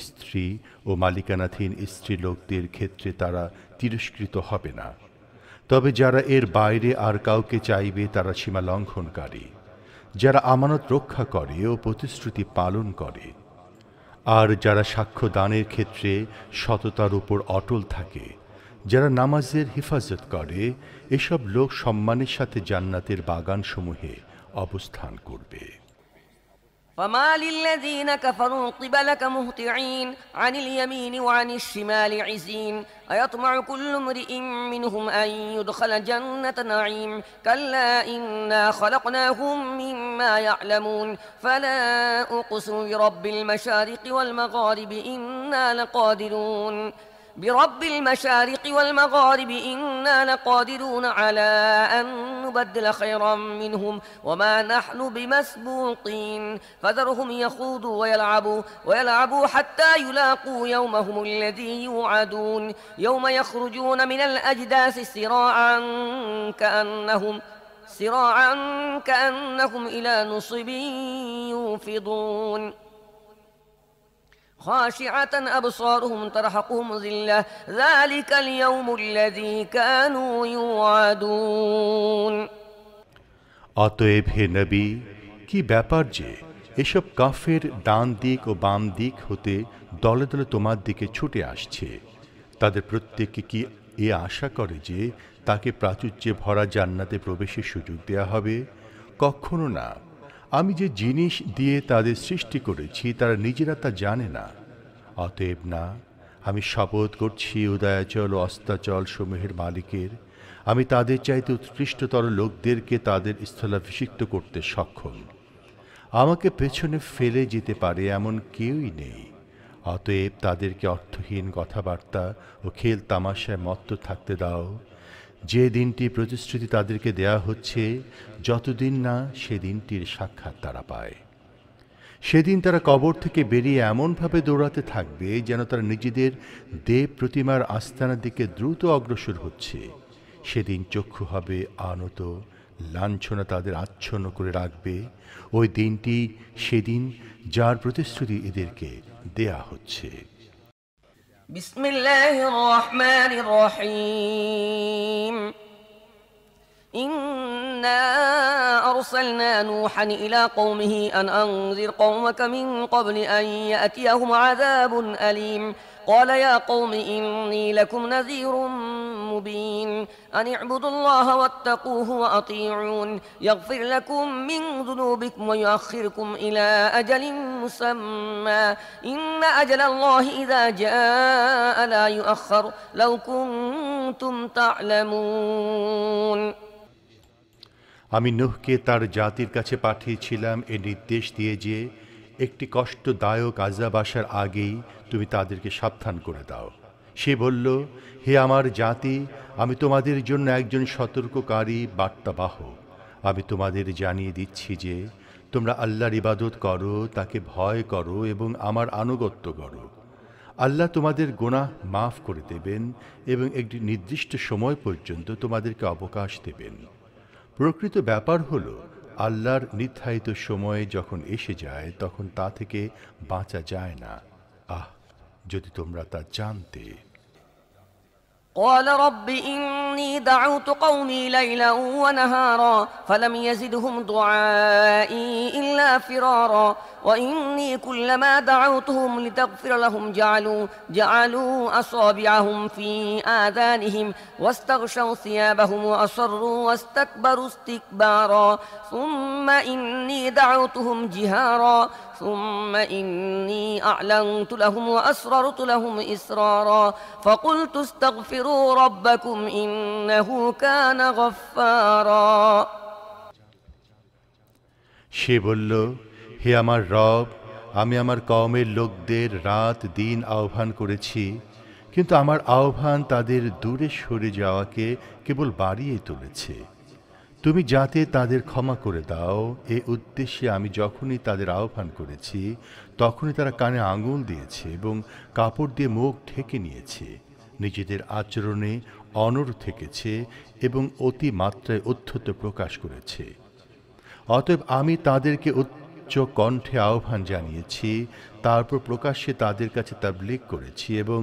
স্ত্রী ও মালিকানাধীন স্ত্রী লোকদের ক্ষেত্রে তারা তিরস্কৃত হবে না। তবে যারা এর বাইরে আর কাউকে চাইবে তারা সীমা লঙ্ঘনকারী, যারা আমানত রক্ষা করে ও প্রতিশ্রুতি পালন করে, আর যারা সাক্ষ্য দানের ক্ষেত্রে সততার উপর অটল থাকে, যারা নামাজের হেফাজত করে এসব লোক সম্মানের সাথে জান্নাতের বাগানসমূহে অবস্থান করবে। فما للذين كفروا قبلك مهطعين عن اليمين وعن الشمال عزين أيطمع كل امرئ منهم أن يدخل جنة نعيم كلا إنا خلقناهم مما يعلمون فلا أقسم برب المشارق والمغارب إنا لقادرون برب المشارق والمغارب إنا لقادرون على أن نبدل خيرا منهم وما نحن بمسبوقين فذرهم يخوضوا ويلعبوا حتى يلاقوا يومهم الذي يوعدون يوم يخرجون من الأجداث سراعا كأنهم إلى نصب يوفضون خاشعة أبصارهم ترهقهم ذلة ذلك اليوم الذي كانوا يوعدون। অতএব হে নবী, কি ব্যাপার যে এসব কাফের ডান দিক ও বাম দিক হতে দলে দলে তোমার দিকে ছুটে আসছে। তাদের প্রত্যেককে কি এ আশা করে যে তাকে প্রাচুর্যে ভরা জান্নাতে প্রবেশের সুযোগ দেয়া হবে? কখনো না। আমি যে জিনিস দিয়ে তাদের সৃষ্টি করেছি তারা নিজেরা তা জানে না। অতএব না, আমি শপথ করছি উদয়াচল ও অস্তাচল সমূহের মালিকের, আমি তাদের চাইতে উৎকৃষ্টতর লোকদেরকে তাদের স্থলাভিষিক্ত করতে সক্ষম। আমাকে পেছনে ফেলে যেতে পারে এমন কেউই নেই। অতএব তাদেরকে অর্থহীন কথাবার্তা ও খেল তামাশায় মত্ত থাকতে দাও। যে দিনটি প্রতিশ্রুতি তাদেরকে দেয়া হচ্ছে, যতদিন না সে দিনটির সাক্ষাৎ তারা পায়। সেদিন তারা কবর থেকে বেরিয়ে এমনভাবে দৌড়াতে থাকবে যেন তারা নিজেদের দেব প্রতিমার আস্তানার দিকে দ্রুত অগ্রসর হচ্ছে। সেদিন চক্ষু হবে আনত, লাঞ্ছনা তাদের আচ্ছন্ন করে রাখবে। ওই দিনটি সেদিন যার প্রতিশ্রুতি এদেরকে দেয়া হচ্ছে। বিসমিল্লাহির রহমানির রহিম إنا أرسلنا نوحا إلى قومه أن أنذر قومك من قبل أن يأتيهم عذاب أليم قال يا قوم إني لكم نذير مبين أن اعبدوا الله واتقوه وأطيعون يغفر لكم من ذنوبكم ويؤخركم إلى أجل مسمى إن أجل الله إذا جاء لا يؤخر لو كنتم تعلمون। আমি নূহকে তার জাতির কাছে পাঠিয়েছিলাম এ নির্দেশ দিয়ে যে একটি কষ্টদায়ক আযাব আসার আগেই তুমি তাদেরকে সাবধান করে দাও। সে বলল, হে আমার জাতি, আমি তোমাদের জন্য একজন সতর্ককারী বার্তাবাহক। আমি তোমাদের জানিয়ে দিচ্ছি যে তোমরা আল্লাহর ইবাদত করো, তাকে ভয় করো এবং আমার আনুগত্য করো। আল্লাহ তোমাদের গুনাহ মাফ করে দেবেন এবং একটি নির্দিষ্ট সময় পর্যন্ত তোমাদেরকে অবকাশ দেবেন। প্রকৃত ব্যাপার হলো, আল্লাহর নির্ধারিত সময়ে যখন এসে যায় তখন তা থেকে বাঁচা যায় না। যদি তোমরা তা জানতে। قال رب إني دعوت قومي ليلا ونهارا فلم يزدهم دعائي إلا فرارا وإني كلما دعوتهم لتغفر لهم جعلوا أصابعهم في آذانهم واستغشوا ثيابهم وأصروا واستكبروا استكبارا ثم إني دعوتهم جهارا ثم إني أعلنت لهم وأسررت لهم إسرارا فقلت استغفروا ربكم إنه كان غفارا। সে বলল, হে আমার রব, আমি আমার কওমের লোকদের রাত দিন আহ্বান করেছি, কিন্তু আমার আহ্বান তাদের দূরে সরে যাওয়াকে কেবল বাড়িয়ে তুলেছে। তুমি যাতে তাদের ক্ষমা করে দাও, এ উদ্দেশ্যে আমি যখনই তাদের আহ্বান করেছি তখনই তারা কানে আঙুল দিয়েছে এবং কাপড় দিয়ে মুখ ঢেকে নিয়েছে, নিজেদের আচরণে অনড় থেকেছে এবং অতি মাত্রায় উদ্ধত প্রকাশ করেছে। অতএব আমি তাদেরকে উচ্চ কণ্ঠে আহ্বান জানিয়েছি, তারপর প্রকাশ্যে তাদের কাছে তাবলীগ করেছি এবং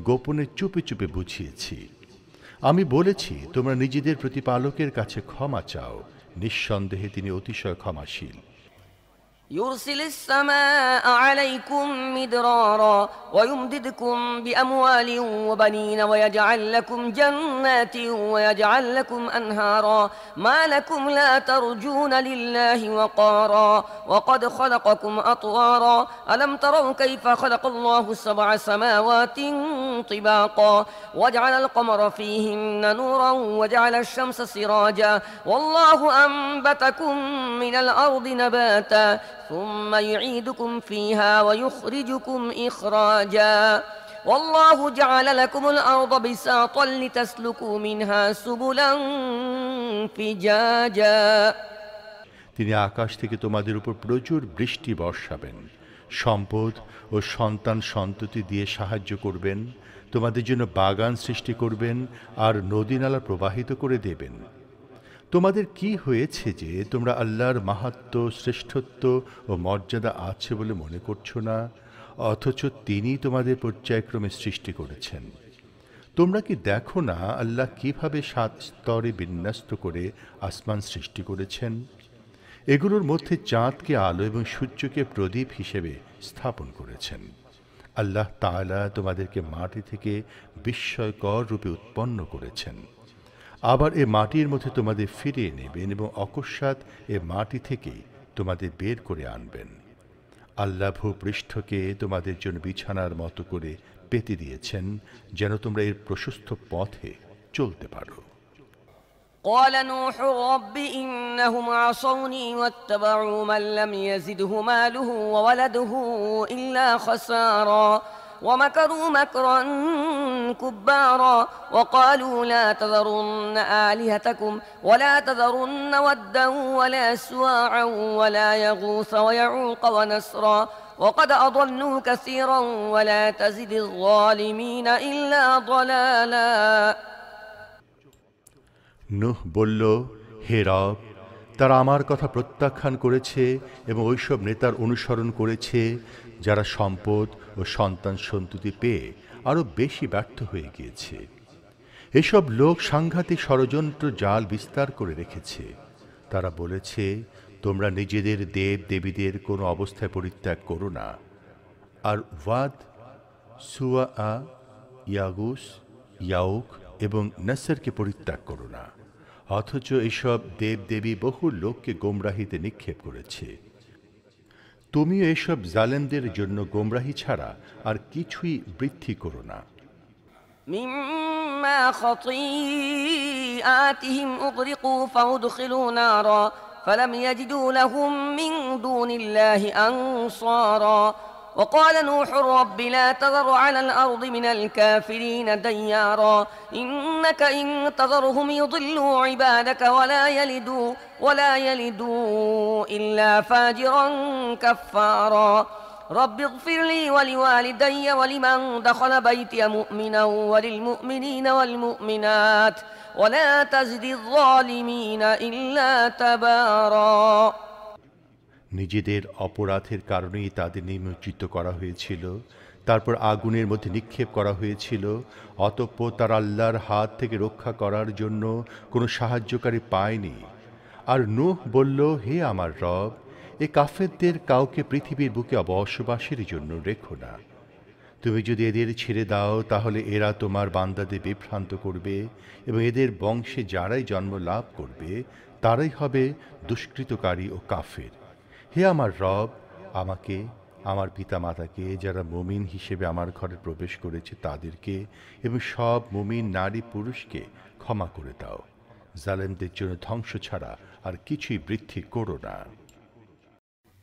গোপনে চুপে চুপে বুঝিয়েছি। আমি বলেছি, তোমরা নিজেদের প্রতিপালকের কাছে ক্ষমা চাও, নিঃসন্দেহে তিনি অতিশয় ক্ষমাশীল। يرسل السماء عليكم مدرارا ويمددكم بأموال وبنين ويجعل لكم جنات ويجعل لكم أنهارا ما لكم لا ترجون لله وقارا وقد خلقكم أطوارا ألم تروا كيف خلق الله 7 سماوات طباقا وجعل القمر فيهن نورا وجعل الشمس سراجا والله أنبتكم من الأرض نباتا ثم يعيدكم فيها ويخرجكم إخراجا والله جعل لكم الأرض بساطا لتسلكوا منها سبلا فجاجا তিনি আকাশ থেকে তোমাদের উপর প্রচুর বৃষ্টি বর্ষাবেন, সম্পদ ও সন্তান সন্ততি দিয়ে সাহায্য করবেন, তোমাদের জন্য বাগান সৃষ্টি করবেন আর নদীনালা প্রবাহিত করে দেবেন। তোমাদের কি হয়েছে যে তোমরা আল্লাহর মাহাত্ম্য, শ্রেষ্ঠত্ব ও মর্যাদা আছে বলে মনে করছো না, অথচ তিনি তোমাদের পর্যায়ক্রমে সৃষ্টি করেছেন। তোমরা কি দেখো না আল্লাহ কিভাবে 7 স্তরে বিন্যস্ত করে আসমান সৃষ্টি করেছেন? এগুলোর মধ্যে চাঁদকে আলো এবং সূর্যকে প্রদীপ হিসেবে স্থাপন করেছেন। আল্লাহ তাআলা তোমাদেরকে মাটি থেকে বিস্ময়কর রূপে উৎপন্ন করেছেন, আবার এ মাটির মধ্যে তোমাদের ফিরিয়ে নেবেন এবং অকস্মাৎ এ মাটি থেকেই তোমাদের বের করে আনবেন। আল্লাহ ভূপৃষ্ঠকে তোমাদের জন্য বিছানার মতো করে পেতে দিয়েছেন, যেন তোমরা এর প্রশস্ত পথে চলতে পারো। قال نوح رب إنهم عصوني واتبعوا من لم يزده ماله وولده إلا خسارا ومكروا مكرا كبارا وقالوا لا تذرن آلهتكم ولا تذرن ودا ولا سواعا ولا يغوث ويعوق ونسرا وقد أضلوا كثيرا ولا تزد الظالمين إلا ضلالا নূহ বলল, হে রব, তারা আমার কথা প্রত্যাখ্যান করেছে এবং ওইসব নেতার অনুসরণ করেছে যারা সম্পদ ও সন্তান সন্ততি পেয়ে আরও বেশি ব্যর্থ হয়ে গিয়েছে। এসব লোক সাংঘাতিক ষড়যন্ত্র জাল বিস্তার করে রেখেছে। তারা বলেছে, তোমরা নিজেদের দেব দেবীদের কোনো অবস্থায় পরিত্যাগ করো না, আর ওয়াদ, সুয়া, ইয়াগুস, ইয়াউক এবং নাসরকে পরিত্যাগ করো না, অথচ এসব দেবদেবী বহু লোককে গোমরাহিতে নিক্ষেপ করেছে। তুমিও এসব জালেমদের জন্য গোমরাহি ছাড়া আর কিছুই বৃদ্ধি করো না। مما خطيئاتهم أغرقوا فأدخلوا نارا فلم يجدوا لهم من دون الله أنصارا وقال نوح رب لا تذر على الأرض من الكافرين ديارا إنك إن تذرهم يضلوا عبادك ولا يلدوا إلا فاجرا كفارا رب اغفر لي ولوالدي ولمن دخل بيتي مؤمنا وللمؤمنين والمؤمنات ولا تزد الظالمين إلا تبارا নিজেদের অপরাধের কারণেই তাদের নিমজ্জিত করা হয়েছিল, তারপর আগুনের মধ্যে নিক্ষেপ করা হয়েছিল। অতঃপর তারা আল্লাহর হাত থেকে রক্ষা করার জন্য কোনো সাহায্যকারী পায়নি। আর নূহ বলল, হে আমার রব, এ কাফেরদের কাউকে পৃথিবীর বুকে বসবাসের জন্য রেখো না। তুমি যদি এদের ছেড়ে দাও তাহলে এরা তোমার বান্দাদের বিভ্রান্ত করবে এবং এদের বংশে যারাই জন্ম লাভ করবে তারাই হবে দুষ্কৃতকারী ও কাফের। হে আমার রব, আমাকে, আমার পিতামাতাকে, যারা মুমিন হিসেবে আমার ঘরে প্রবেশ করেছে তাদেরকে এবং সব মুমিন নারী পুরুষকে ক্ষমা করে দাও। জালেমদের জন্য ধ্বংস ছাড়া আর কিছুই বৃদ্ধি করো না।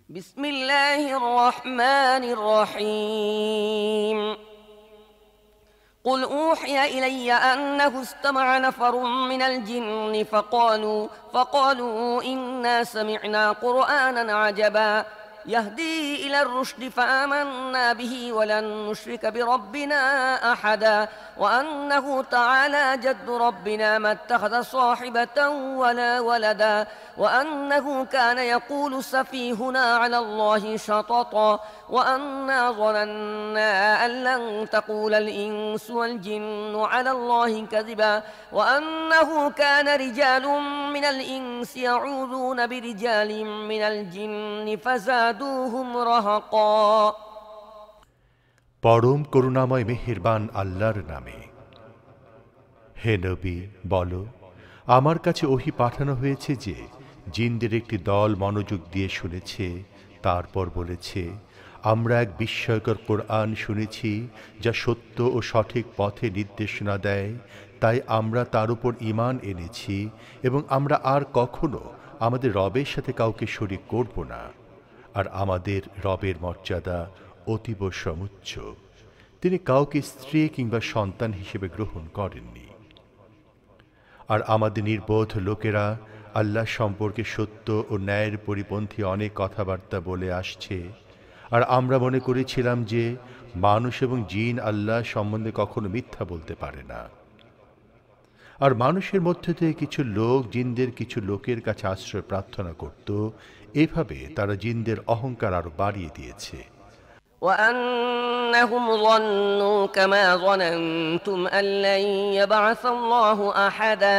বিসমিল্লাহির রহমানির রহিম قل أوحي إلي أنه استمع نفر من الجن فقالوا إنا سمعنا قرآنا عجبا يهدي إلى الرشد فآمنا به ولن نشرك بربنا أحدا وأنه تعالى جد ربنا ما اتخذ صاحبة ولا ولدا وأنه كان يقول سفيهنا على الله شططا وأنا ظننا أن لن تقول الإنس والجن على الله كذبا وأنه كان رجال من الإنس يعوذون برجال من الجن فزادوا فزادوهم رهقا পরম করুণাময় মেহেরবান আল্লাহর নামে। হে নবী, বলো, আমার কাছে ওহী পাঠানো হয়েছে যে জিনদের একটি দল মনোযোগ দিয়ে শুনেছে, তারপর বলেছে, আমরা এক বিস্ময়কর কোরআন শুনেছি যা সত্য ও সঠিক পথে নির্দেশনা দেয়, তাই আমরা তার উপর ঈমান এনেছি এবং আমরা আর কখনো আমাদের রবের সাথে কাউকে শরীক করব না। আর আমাদের রবের মর্যাদা অতীব সমুচ্চ। তিনি কাউকে স্ত্রী কিংবা সন্তান হিসেবে গ্রহণ করেননি। আর আমাদের নির্বোধ লোকেরা আল্লাহ সম্পর্কে সত্য ও ন্যায়ের পরিপন্থী অনেক কথাবার্তা বলে আসছে, আর আমরা মনে করেছিলাম যে মানুষ এবং জিন আল্লাহ সম্বন্ধে কখনো মিথ্যা বলতে পারে না। আর মানুষের মধ্যে থেকে কিছু লোক জিনদের কিছু লোকের কাছে আশ্রয় প্রার্থনা করত। এভাবে তারা জিনদের অহংকার আরো বাড়িয়ে দিয়েছে। وأنهم ظنوا كما ظننتم أن لن يبعث الله أحدا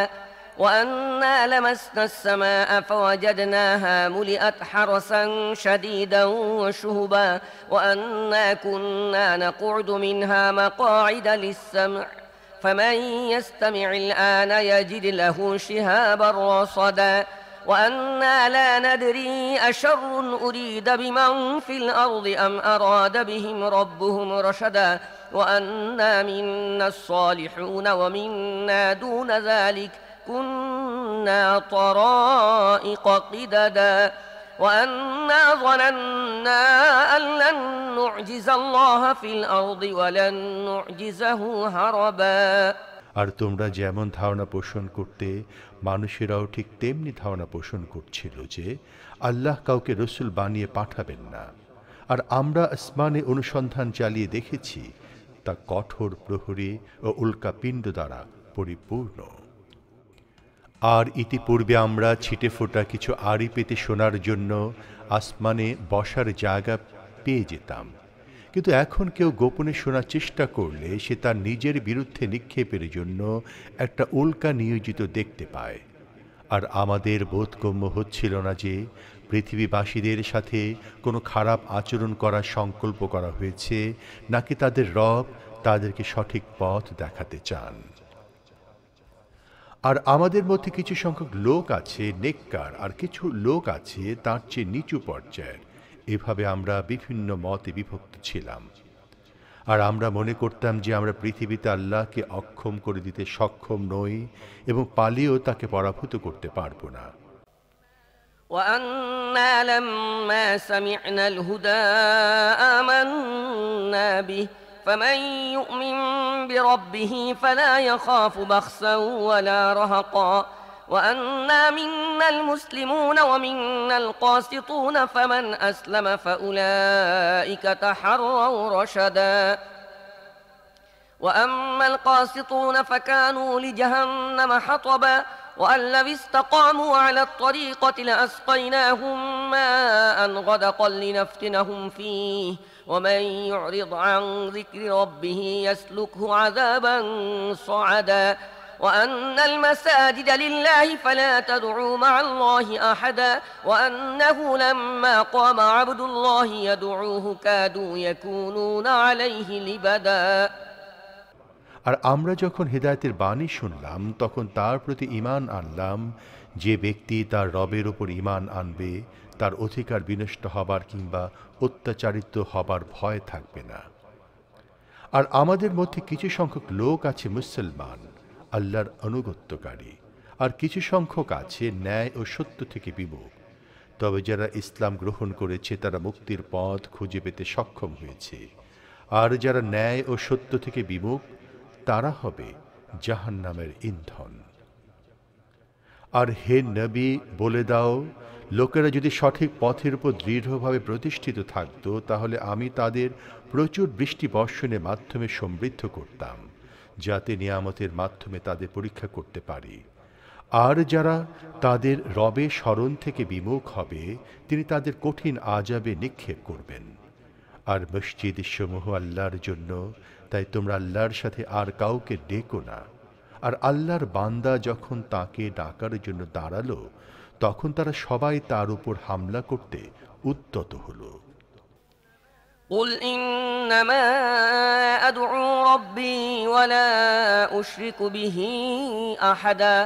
وأنا لمسنا السماء فوجدناها ملئت حرسا شديدا وشهبا وأنا كنا نقعد منها مقاعد للسمع فمن يستمع الآن يجد له شهابا رصدا وأنا لا ندري أشر أريد بمن في الأرض أم أراد بهم ربهم رشدا وأنا منا الصالحون ومنا دون ذلك كنا طرائق قددا وأنا ظننا أن لن نعجز الله في الأرض ولن نعجزه هربا আর তোমরা যেমন ধারণা পোষণ করতে, মানুষেরাও ঠিক তেমনি ধারণা পোষণ করছিল যে আল্লাহ কাউকে রসুল বানিয়ে পাঠাবেন না। আর আমরা আসমানে অনুসন্ধান চালিয়ে দেখেছি তা কঠোর প্রহরী ও উল্কাপিণ্ড দ্বারা পরিপূর্ণ। আর ইতিপূর্বে আমরা ছিটে ফোটা কিছু আড়ি পেতে শোনার জন্য আসমানে বসার জায়গা পেয়ে যেতাম, কিন্তু এখন কেউ গোপনে শোনার চেষ্টা করলে সে তার নিজের বিরুদ্ধে নিক্ষেপের জন্য একটা উল্কা নিয়োজিত দেখতে পায়। আর আমাদের বোধগম্য হচ্ছিল না যে পৃথিবীবাসীদের সাথে কোনো খারাপ আচরণ করার সংকল্প করা হয়েছে, নাকি তাদের রব তাদেরকে সঠিক পথ দেখাতে চান। আর আমাদের মধ্যে কিছু সংখ্যক লোক আছে নেককার, আর কিছু লোক আছে তার চেয়ে নিচু পর্যায়ের। এভাবে আমরা বিভিন্ন মতে বিভক্ত ছিলাম। আর আমরা মনে করতাম যে আমরা পৃথিবীতে আল্লাহকে অক্ষম করে দিতে সক্ষম নই এবং পালিয়েও তাকে পরাভূত করতে পারব না। وأنا لما سمعنا الهدى آمنا به فمن يؤمن بربه فلا يخاف بخسا ولا رهقا وأنا منا المسلمون ومنا القاسطون فمن أسلم فأولئك تحروا رشدا وأما القاسطون فكانوا لجهنم حطبا وأن لو استقاموا على الطريقة لأسقيناهم ماء غدقا لنفتنهم فيه ومن يعرض عن ذكر ربه يسلكه عذابا صعدا وأن المساجد لله فلا تدعوا مع الله أحدا وأنه لما قام عبد الله يدعوه كادوا يكونون عليه لبدا আর আমরা যখন হেদায়েতের বাণী শুনলাম তখন তার প্রতি ঈমান আনলাম। যে ব্যক্তি তার রবের উপর ঈমান আনবে তার অধিকার বিনষ্ট হবার কিংবা অত্যাচারিত হবার ভয় থাকবে না। আর আমাদের মধ্যে কিছু সংখ্যক লোক আছে মুসলমান, আল্লাহর আনুগত্যকারী, আর কিছু সংখ্যক আছে ন্যায় ও সত্য থেকে বিমুখ। তবে যারা ইসলাম গ্রহণ করেছে তারা মুক্তির পথ খুঁজে পেতে সক্ষম হয়েছে, আর যারা ন্যায় ও সত্য থেকে বিমুখ তারা হবে জাহান্নামের ইন্ধন। আর হে নবী, বলে দাও, লোকেরা যদি সঠিক পথের উপর দৃঢ়ভাবে প্রতিষ্ঠিত থাকত তাহলে আমি তাদের প্রচুর বৃষ্টি বর্ষণের মাধ্যমে সমৃদ্ধ করতাম, যাতে নিয়ামতের মাধ্যমে তাদের পরীক্ষা করতে পারি। আর যারা তাদের রবের স্মরণ থেকে বিমুখ হবে তিনি তাদের কঠিন আযাবে নিক্ষেপ করবেন। আর মসজিদ সমূহ আল্লাহর জন্য, তাই তোমরা আল্লাহর সাথে আর কাউকে ডেকো না। আর আল্লাহর বান্দা যখন তাকে ডাকার জন্য দাঁড়ালো তখন তারা সবাই তার উপর হামলা করতে উদ্যত হল। قل إنما أدعو ربي ولا أشرك به أحدا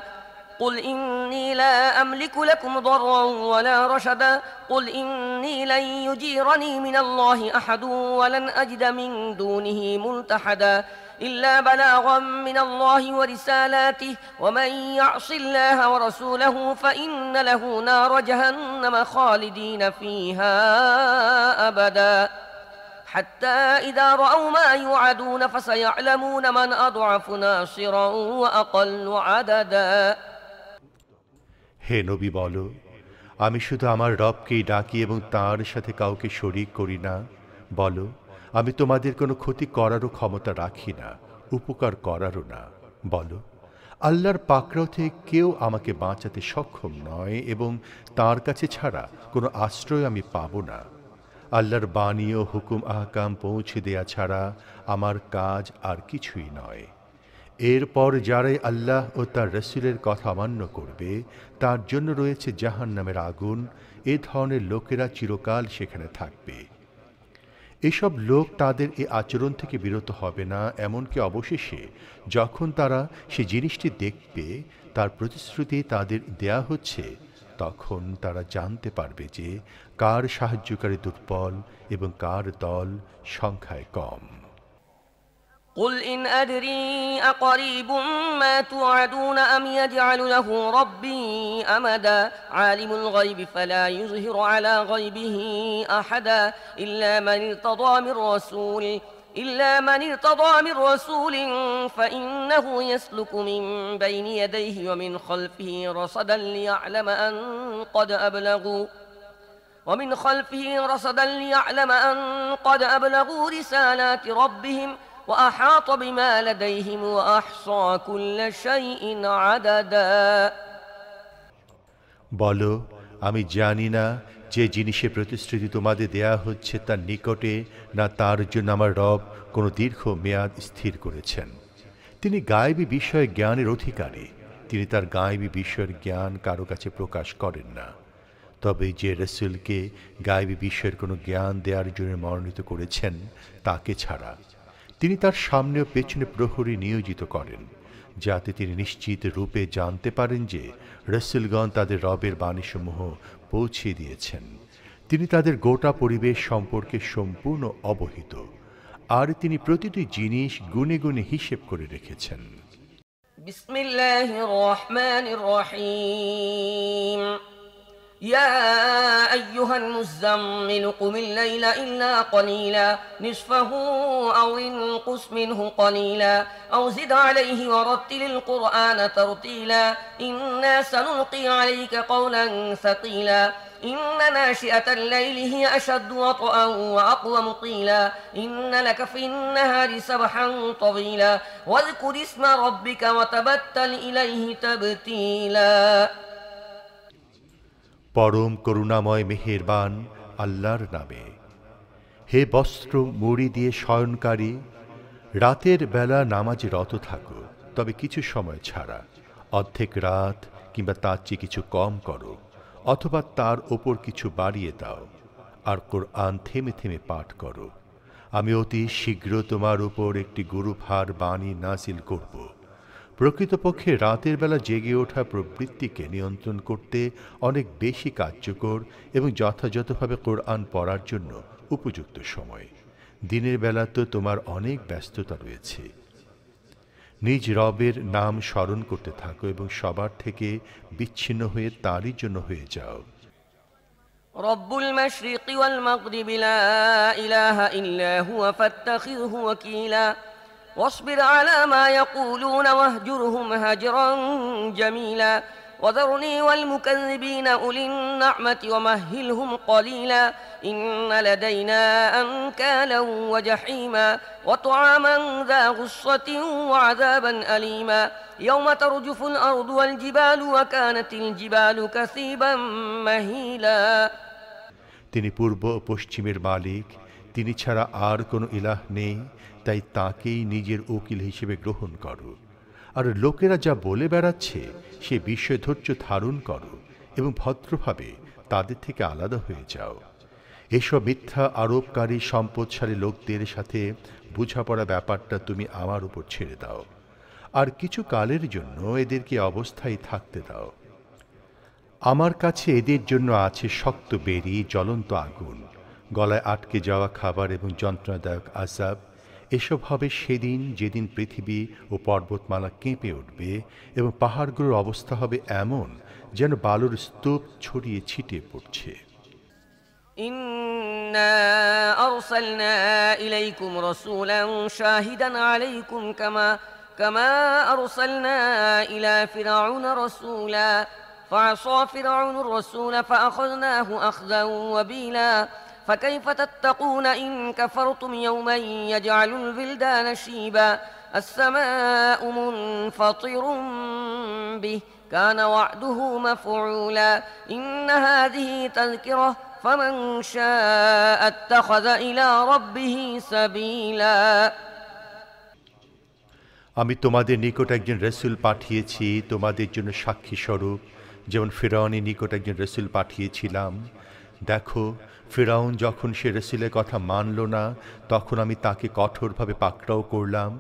قل إني لا أملك لكم ضرا ولا رشدا قل إني لن يجيرني من الله أحد ولن أجد من دونه ملتحدا إلا بلاغا من الله ورسالاته ومن يعص الله ورسوله فإن له نار جهنم خالدين فيها أبدا حتى إذا رأوا ما يوعدون فسيعلمون من أضعف ناصرا وأقل عددا হে নবী বলো, আমি শুধু আমার রবকেই ডাকি এবং তার সাথে কাউকে শরীক করি না। বলো, আমি তোমাদের কোনো ক্ষতি করারও ক্ষমতা রাখি না, উপকার করারও না। বলো, আল্লাহর পাকড়াও থেকে কেউ আমাকে বাঁচাতে সক্ষম নয় এবং তার কাছে ছাড়া কোনো আশ্রয় আমি পাব না। আল্লাহর বাণী ও হুকুম আহকাম পৌঁছে দেয়া ছাড়া আমার কাজ আর কিছুই নয়। এরপর যারাই আল্লাহ ও তার রসুলের কথা অমান্য করবে তার জন্য রয়েছে জাহান্নামের আগুন। এ ধরনের লোকেরা চিরকাল সেখানে থাকবে। এসব লোক তাদের এ আচরণ থেকে বিরত হবে না, এমনকি অবশেষে যখন তারা সে জিনিসটি দেখবে তার প্রতিশ্রুতি তাদের দেয়া হচ্ছে, তখন তারা জানতে পারবে যে কার সাহায্যকারী দুর্বল এবং কার দল সংখ্যায় কম। قل إن أدري أقريب ما توعدون أم يجعل له ربي أمدا عالم الغيب فلا يظهر على غيبه أحدا إلا من ارتضى من رسول فإنه يسلك من بين يديه ومن خلفه رصدا ليعلم أن قد أبلغوا رسالات ربهم وأحاط بما لديهم وأحصى كل شيء عددا বলো, আমি জানি না যে জিনিসের প্রতিশ্রুতি তোমাদের দেয়া হচ্ছে তার নিকটে, না তার জন্য আমার রব কোনো দীর্ঘ মেয়াদ স্থির করেছেন। তিনি গায়েবী বিষয়ে জ্ঞানের অধিকারী। তিনি তার গায়েবী বিষয়ের জ্ঞান কারো কাছে প্রকাশ করেন না। তবে যে রসুলকে গায়েবী বিষয়ের কোনো জ্ঞান দেওয়ার জন্য মনোনীত করেছেন তাকে ছাড়া তিনি তার সামনে ও পেছনে প্রহরী নিয়োজিত করেন, যাতে তিনি নিশ্চিত রূপে জানতে পারেন যে রসুলগণ তাদের রবের বাণীসমূহ পৌঁছে দিয়েছেন। তিনি তাদের গোটা পরিবেশ সম্পর্কে সম্পূর্ণ অবহিত, আর তিনি প্রতিটি জিনিস গুণে গুণে হিসেব করে রেখেছেন। বিসমিল্লাহির রহমানির রহিম يا أيها المزمل قم الليل إلا قليلا نصفه أو انقص منه قليلا أو زد عليه ورتل القرآن ترتيلا إنا سنلقي عليك قولا ثقيلا إن ناشئة الليل هي أشد وطئا وأقوم قيلا إن لك في النهار سبحا طويلا واذكر اسم ربك وتبتل إليه تبتيلا পরম করুণাময় মেহেরবান আল্লাহর নামে। হে বস্ত্র মুড়ি দিয়ে শয়নকারী, রাতের বেলা নামাজে রত থাকো, তবে কিছু সময় ছাড়া। অর্ধেক রাত কিংবা তার চেয়ে কিছু কম করো, অথবা তার ওপর কিছু বাড়িয়ে দাও। আর কোরআন থেমে থেমে পাঠ করো। আমি অতি শীঘ্র তোমার উপর একটি গুরুভার বাণী নাজিল করব। প্রকৃতপক্ষে রাতের বেলা জেগে ওঠা প্রবৃত্তিকে নিয়ন্ত্রণ করতে অনেক বেশি কার্যকর এবং যথাযথভাবে কোরআন পড়ার জন্য উপযুক্ত সময়। দিনের বেলা তো তোমার অনেক ব্যস্ততা রয়েছে। নিজ রবের নাম স্মরণ করতে থাকো এবং সবার থেকে বিচ্ছিন্ন হয়ে তারই জন্য হয়ে যাও। রব্বুল মাশরিকি ওয়াল মাগরিবি লা ইলাহা ইল্লা হুয়া ফাত্তাখিযহু ওয়াকিলা واصبر على ما يقولون واهجرهم هجرا جميلا وذرني والمكذبين أولي النعمة ومهلهم قليلا إن لدينا أنكالا وجحيما وطعاما ذا غصة وعذابا أليما يوم ترجف الأرض والجبال وكانت الجبال كثيبا مهيلا তিনি পূর্ব ও পশ্চিমের মালিক, তিনি ছাড়া আর কোনো ইলাহ নেই, তাই তাকেই নিজের উকিল হিসেবে গ্রহণ করো। আর লোকেরা যা বলে বেড়াচ্ছে সে বিষয়ে ধৈর্য ধারণ করো এবং ভদ্রভাবে তাদের থেকে আলাদা হয়ে যাও। এসব মিথ্যা আরোপকারী সম্পদশালী লোকদের সাথে বোঝাপড়া ব্যাপারটা তুমি আমার উপর ছেড়ে দাও, আর কিছু কালের জন্য এদেরকে অবস্থায় থাকতে দাও। আমার কাছে এদের জন্য আছে শক্ত বেরি, জ্বলন্ত আগুন, গলায় আটকে যাওয়া খাবার এবং যন্ত্রণাদায়ক আযাব। এসব হবে সেদিন যেদিন পৃথিবী ও পর্বতমালা কেঁপে উঠবে এবং পাহাড়গুলোর অবস্থা হবে এমন যেন বালুর স্তূপ ছড়িয়ে ছিটিয়ে পড়ছে। إنا أرسلنا إليكم رسولا شاهدا عليكم كما أرسلنا إلى فرعون رسولا فعصى فرعون الرسول فأخذناه أخذا وبيلا فكيف تتقون إن كفرتم يوما يجعل البلدان شيبا السماء منفطر به كان وعده مفعولا إن هذه تذكرة فمن شاء اتخذ إلى ربه سبيلا আমি তোমাদের নিকট একজন রাসূল পাঠিয়েছি তোমাদের জন্য সাক্ষী স্বরূপ, যেমন ফিরআউনের নিকট একজন রাসূল পাঠিয়েছিলাম। দেখো, ফিরআউন যখন সে রাসূলের কথা মানল না, তখন আমি তাকে কঠোরভাবে পাকড়াও করলাম।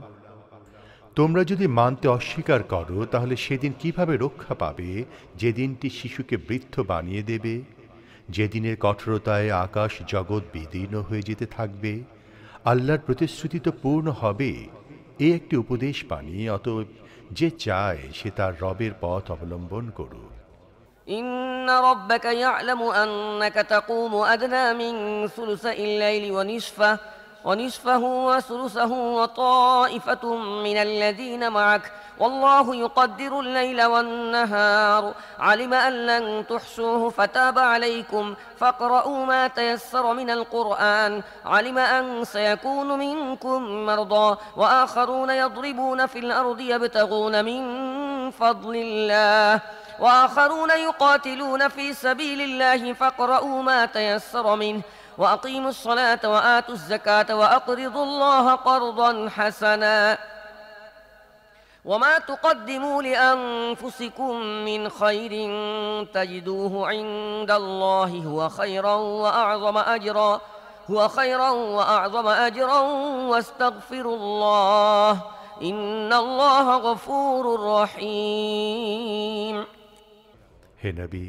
তোমরা যদি মানতে অস্বীকার করো, তাহলে সেদিন কিভাবে রক্ষা পাবে যেদিনটি শিশুকে বৃদ্ধ বানিয়ে দেবে, যেদিনের কঠোরতায় আকাশ জগৎ বিদীর্ণ হয়ে যেতে থাকবে। আল্লাহর প্রতিশ্রুতি তো পূর্ণ হবে, এ একটি উপদেশ বাণী। অতএব যে চায় সে তার রবের পথ অবলম্বন করুক। إن ربك يعلم أنك تقوم أدنى من ثلثي الليل ونصفه وثلثه وطائفة من الذين معك والله يقدر الليل والنهار علم أن لن تحصوه فتاب عليكم فاقرؤوا ما تيسر من القرآن علم أن سيكون منكم مرضى وآخرون يضربون في الأرض يبتغون من فضل الله وآخرون يقاتلون في سبيل الله فاقرؤوا ما تيسر منه وأقيموا الصلاة وآتوا الزكاة وأقرضوا الله قرضا حسنا وما تقدموا لأنفسكم من خير تجدوه عند الله هو خيرا وأعظم أجرا واستغفروا الله إن الله غفور رحيم হে নবী,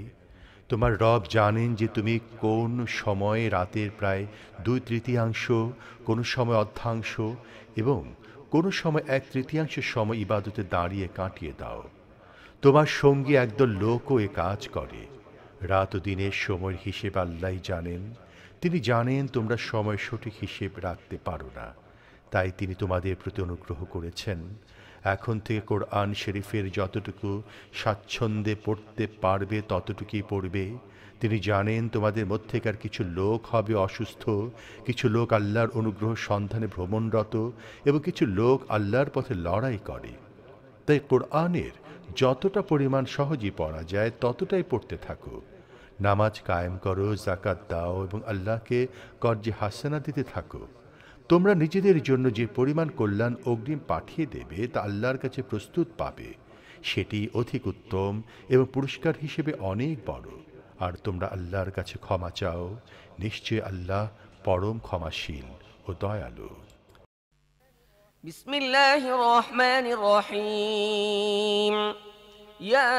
তোমার রব জানেন যে তুমি কোন সময়ে রাতের প্রায় 2/3 কোন সময় অর্ধাংশ এবং কোন সময় 1/3 সময় ইবাদতে দাঁড়িয়ে কাটিয়ে দাও। তোমার সঙ্গী একদল লোকও এ কাজ করে। রাত ও দিনের সময়ের হিসেব আল্লাহই জানেন। তিনি জানেন তোমরা সময় সঠিক হিসেব রাখতে পারো না, তাই তিনি তোমাদের প্রতি অনুগ্রহ করেছেন। এখন থেকে কোরআন শরীফের যতটুকু স্বাচ্ছন্দ্যে পড়তে পারবে ততটুকুই পড়বে। তিনি জানেন তোমাদের মধ্যেকার কিছু লোক হবে অসুস্থ, কিছু লোক আল্লাহর অনুগ্রহ সন্ধানে ভ্রমণরত এবং কিছু লোক আল্লাহর পথে লড়াই করে। তাই কোরআনের যতটা পরিমাণ সহজেই পড়া যায় ততটাই পড়তে থাকো। নামাজ কায়েম করো, যাকাত দাও এবং আল্লাহকে কর্জে হাসানা দিতে থাকো। তোমরা নিজেদের জন্য যে পরিমাণ কল্যাণ অগ্রিম পাঠিয়ে দেবে তা আল্লাহর কাছে প্রস্তুত পাবে, সেটি অধিক উত্তম এবং পুরস্কার হিসেবে অনেক বড়। আর তোমরা আল্লাহর কাছে ক্ষমা চাও, নিশ্চয় আল্লাহ পরম ক্ষমাশীল ও দয়ালু। বিসমিল্লাহির রহমানির রহিম يا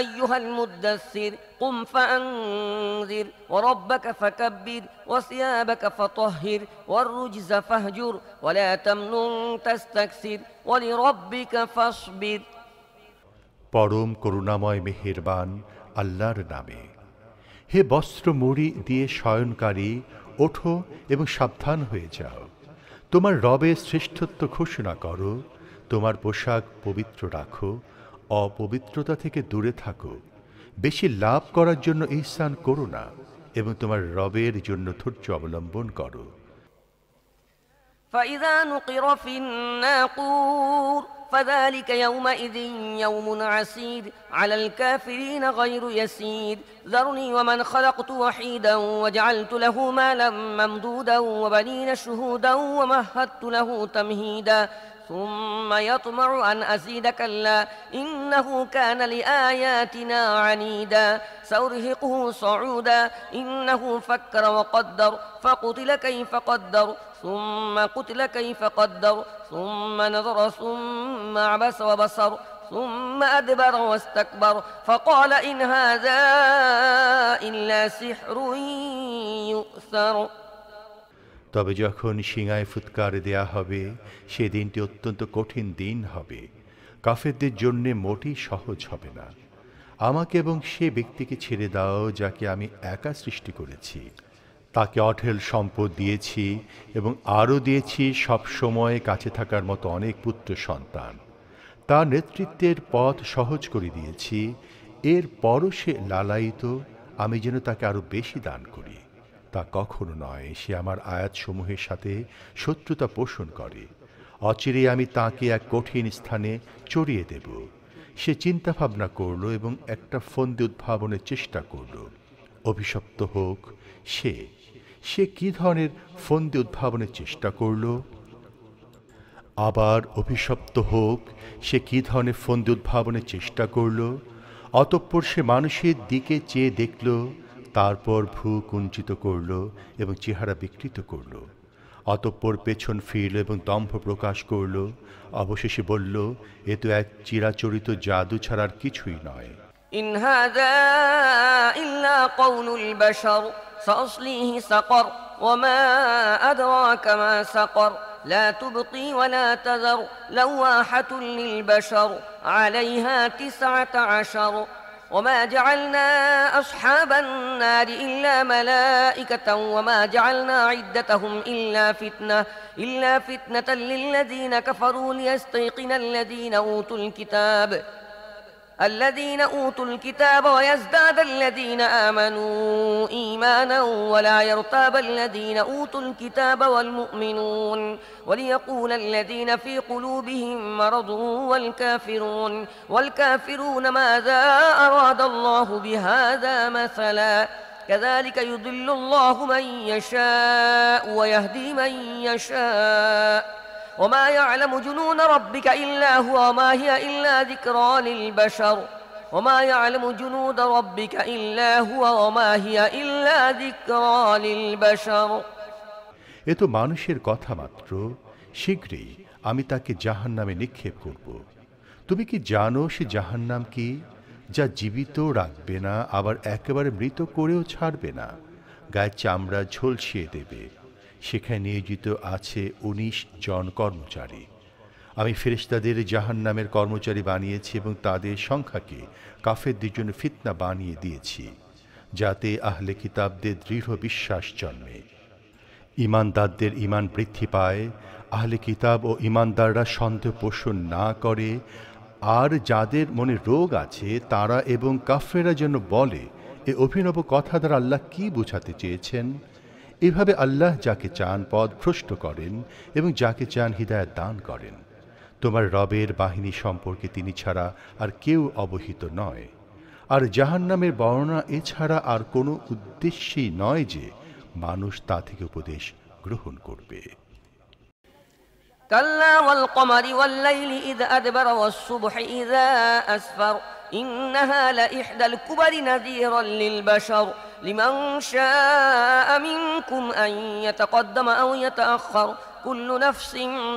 أيها المدثر قم فأنذر وربك فكبر وثيابك فطهر والرجز فاهجر ولا تمنن تستكثر ولربك فاصبر পরম করুণাময় মেহেরবান আল্লাহর নামে। হে বস্ত্র মুড়ি দিয়ে শয়নকারী, ওঠো এবং সাবধান হয়ে যাও। তোমার রবের শ্রেষ্ঠত্ব ঘোষণা করো, তোমার পোশাক পবিত্র রাখো, অপবিত্রতা থেকে দূরে থাকো। বেশি লাভ করার জন্য ইহসান করো না এবং তোমার রবের জন্য ধৈর্য অবলম্বন করো। فإذا نقر في الناقور فذلك يومئذ يوم عسير على الكافرين غير يسير ذرني ومن خلقت وحيدا وجعلت له مالا ممدودا وبنين شهودا ومهدت له تمهيدا ثم يطمع أن أزيد كلا إنه كان لآياتنا عنيدا سأرهقه صعودا إنه فكر وقدر فقتل كيف قدر ثم قتل كيف قدر ثم نظر ثم عبس وبصر ثم أدبر واستكبر فقال إن هذا إلا سحر يؤثر তবে যখন সিঙায় ফুৎকার দেয়া হবে সে দিনটি অত্যন্ত কঠিন দিন হবে, কাফেরদের জন্যে মোটেই সহজ হবে না। আমাকে এবং সে ব্যক্তিকে ছেড়ে দাও যাকে আমি একা সৃষ্টি করেছি, তাকে অঢেল সম্পদ দিয়েছি এবং আরও দিয়েছি সব সময় কাছে থাকার মতো অনেক পুত্র সন্তান। তার নেতৃত্বের পথ সহজ করে দিয়েছি, এর পরও সে লালায়িত, আমি যেন তাকে আরও বেশি দান করি। তা কখনো নয়, সে আমার আয়াতসমূহের সাথে শত্রুতা পোষণ করে। অচিরে আমি তাকে এক কঠিন স্থানে চড়িয়ে দেব। সে চিন্তাভাবনা করল এবং একটা ফন্দি উদ্ভাবনের চেষ্টা করল। অভিশপ্ত হোক সে কি ধরনের ফন্দি উদ্ভাবনের চেষ্টা করল? আবার অভিশপ্ত হোক সে কি ধরনের ফন্দি উদ্ভাবনের চেষ্টা করল? অতঃপর সে মানুষের দিকে চেয়ে দেখল, তারপর ভ্রু কুঞ্চিত করল এবং চেহারা বিকৃত করল। অতঃপর পেছন ফিরল এবং দম্ভ প্রকাশ করল। অবশেষে বলল, এ তো এক চিরাচরিত জাদু ছাড়ার কিছুই নয়। إن هذا إلا قول البشر سأصليه سقر وما أدراك ما سقر لا تبقي ولا تذر لواحة للبشر عليها 19 وما جعلنا أصحاب النار إلا ملائكة وما جعلنا عدتهم إلا فتنة للذين كفروا ليستيقن الذين أوتوا الكتاب ويزداد الذين آمنوا إيمانا ولا يرتاب الذين أوتوا الكتاب والمؤمنون وليقول الذين في قلوبهم مرض والكافرون ماذا أراد الله بهذا مثلا كذلك يضل الله من يشاء ويهدي من يشاء وما يعلم جنون ربك إلا هو وما هي إلا ذكرى للبشر وما يعلم جنود ربك إلا هو وما هي إلا ذكرى للبشر। এ তো মানুষের কথা মাত্র, শীঘ্রই আমি তাকে জাহান্নামে নিক্ষেপ করব। তুমি কি জানো সে জাহান্নাম কি? যা জীবিত রাখবে না, আবার একেবারে মৃত করেও ছাড়বে না, গায়ে চামড়া ঝলসিয়ে দেবে। সেখানে নিয়োজিত আছে 19 জন কর্মচারী। আমি ফেরেশতাদের জাহান্নামের কর্মচারী বানিয়েছি এবং তাদের সংখ্যাকে কাফেরদের জন্য ফিতনা বানিয়ে দিয়েছি, যাতে আহলে কিতাবদের দৃঢ় বিশ্বাস জন্মে, ঈমানদারদের ঈমান বৃদ্ধি পায়, আহলে কিতাব ও ঈমানদাররা সন্দেহ পোষণ না করে, আর যাদের মনে রোগ আছে তারা এবং কাফেররা যেন বলে, এ অভিনব কথা দ্বারা আল্লাহ কি বোঝাতে চেয়েছেন। এভাবে আল্লাহ যাকে চান পথ ভ্রষ্ট করেন এবং যাকে চান হিদায়াত দান করেন। তোমার রবের বাহিনী সম্পর্কে তিনি ছাড়া আর কেউ অবহিত নয়। আর জাহান্নামের বর্ণনা এছাড়া আর কোনো উদ্দেশ্যই নয় যে মানুষ তা থেকে উপদেশ গ্রহণ করবে। كلا والقمر والليل إذ أدبر والصبح إذا أسفر إنها لإحدى الكبر نذيرا للبشر لمن شاء منكم أن يتقدم أو يتأخر كل نفس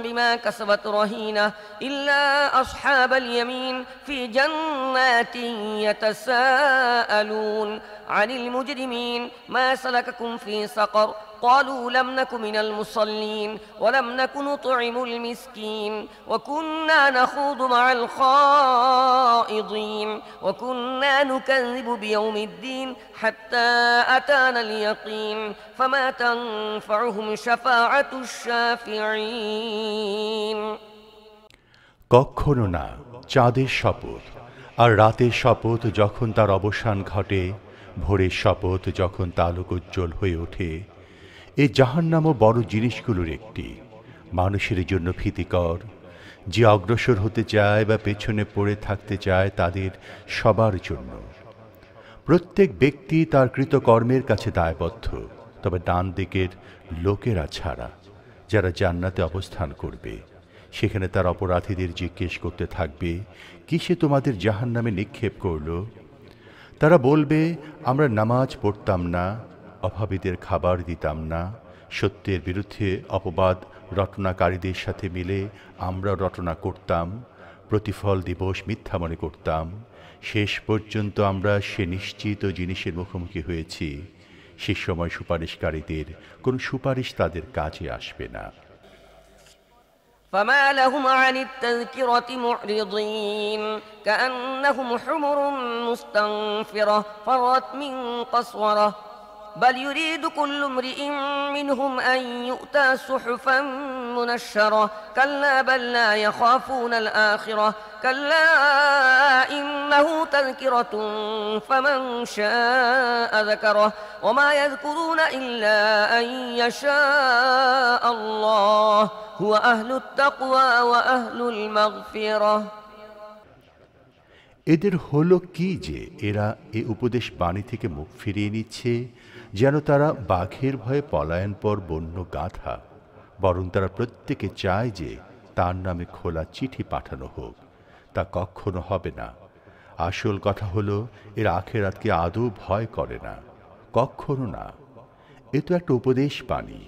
بما كسبت رهينة إلا أصحاب اليمين في جنات يتساءلون عن المجرمين ما سلككم في سقر قالوا لم نك من المصلين ولم نك نطعم المسكين وكنا نخوض مع الخائضين وكنا نكذب بيوم الدين حتى أتانا اليقين فما تنفعهم شفاعة الشافعين। কখনো না, চাঁদের শপথ আর রাতের শপথ যখন তার অবসান ঘটে, ভোরের শপথ যখন তা আলোকোজ্জ্বল হয়ে ওঠে। এই জাহান্নামও বড় জিনিসগুলোর একটি, মানুষের জন্য ভীতিকর। যে অগ্রসর হতে চায় বা পেছনে পড়ে থাকতে চায় তাদের সবার জন্য। প্রত্যেক ব্যক্তি তার কৃতকর্মের কাছে দায়বদ্ধ, তবে ডান দিকের লোকেরা ছাড়া, যারা জান্নাতে অবস্থান করবে। সেখানে তার অপরাধীদের জিজ্ঞেস করতে থাকবে, কিসে তোমাদের জাহান্নামে নিক্ষেপ করল? তারা বলবে, আমরা নামাজ পড়তাম না, অভাবীদের খাবার দিতাম না, সত্যের বিরুদ্ধে অপবাদ রটনাকারীদের সাথে মিলে আমরা রটনা করতাম, প্রতিফল দিবস মিথ্যা মনে করতাম। শেষ পর্যন্ত আমরা সে নিশ্চিত জিনিসের মুখোমুখি হয়েছি, সে সময় সুপারিশকারীদের কোনো সুপারিশ তাদের কাজে আসবে না। فما لهم عن التذكرة معرضين كأنهم حمر مستنفرة فرت من قسورة بل يريد كل امرئ منهم أن يؤتى صحفا منشرة كلا بل لا يخافون الآخرة كلا إنه تذكرة فمن شاء ذكره وما يذكرون إلا أن يشاء الله هو أهل التقوى وأهل المغفرة। এদের হলো কি যে এরা এ উপদেশ বাণী থেকে মুখ ফিরিয়ে নিচ্ছে যেন তারা বাঘের ভয়ে পলায়নপর বন্য গাধা, বরং তারা প্রত্যেকে চায় যে তার নামে খোলা চিঠি পাঠানো হোক। তা কখনো হবে না। আসল কথা হলো এরা আখেরাতকে আদৌ ভয় করে না, কখনো না। এ তো একটা উপদেশ বাণী।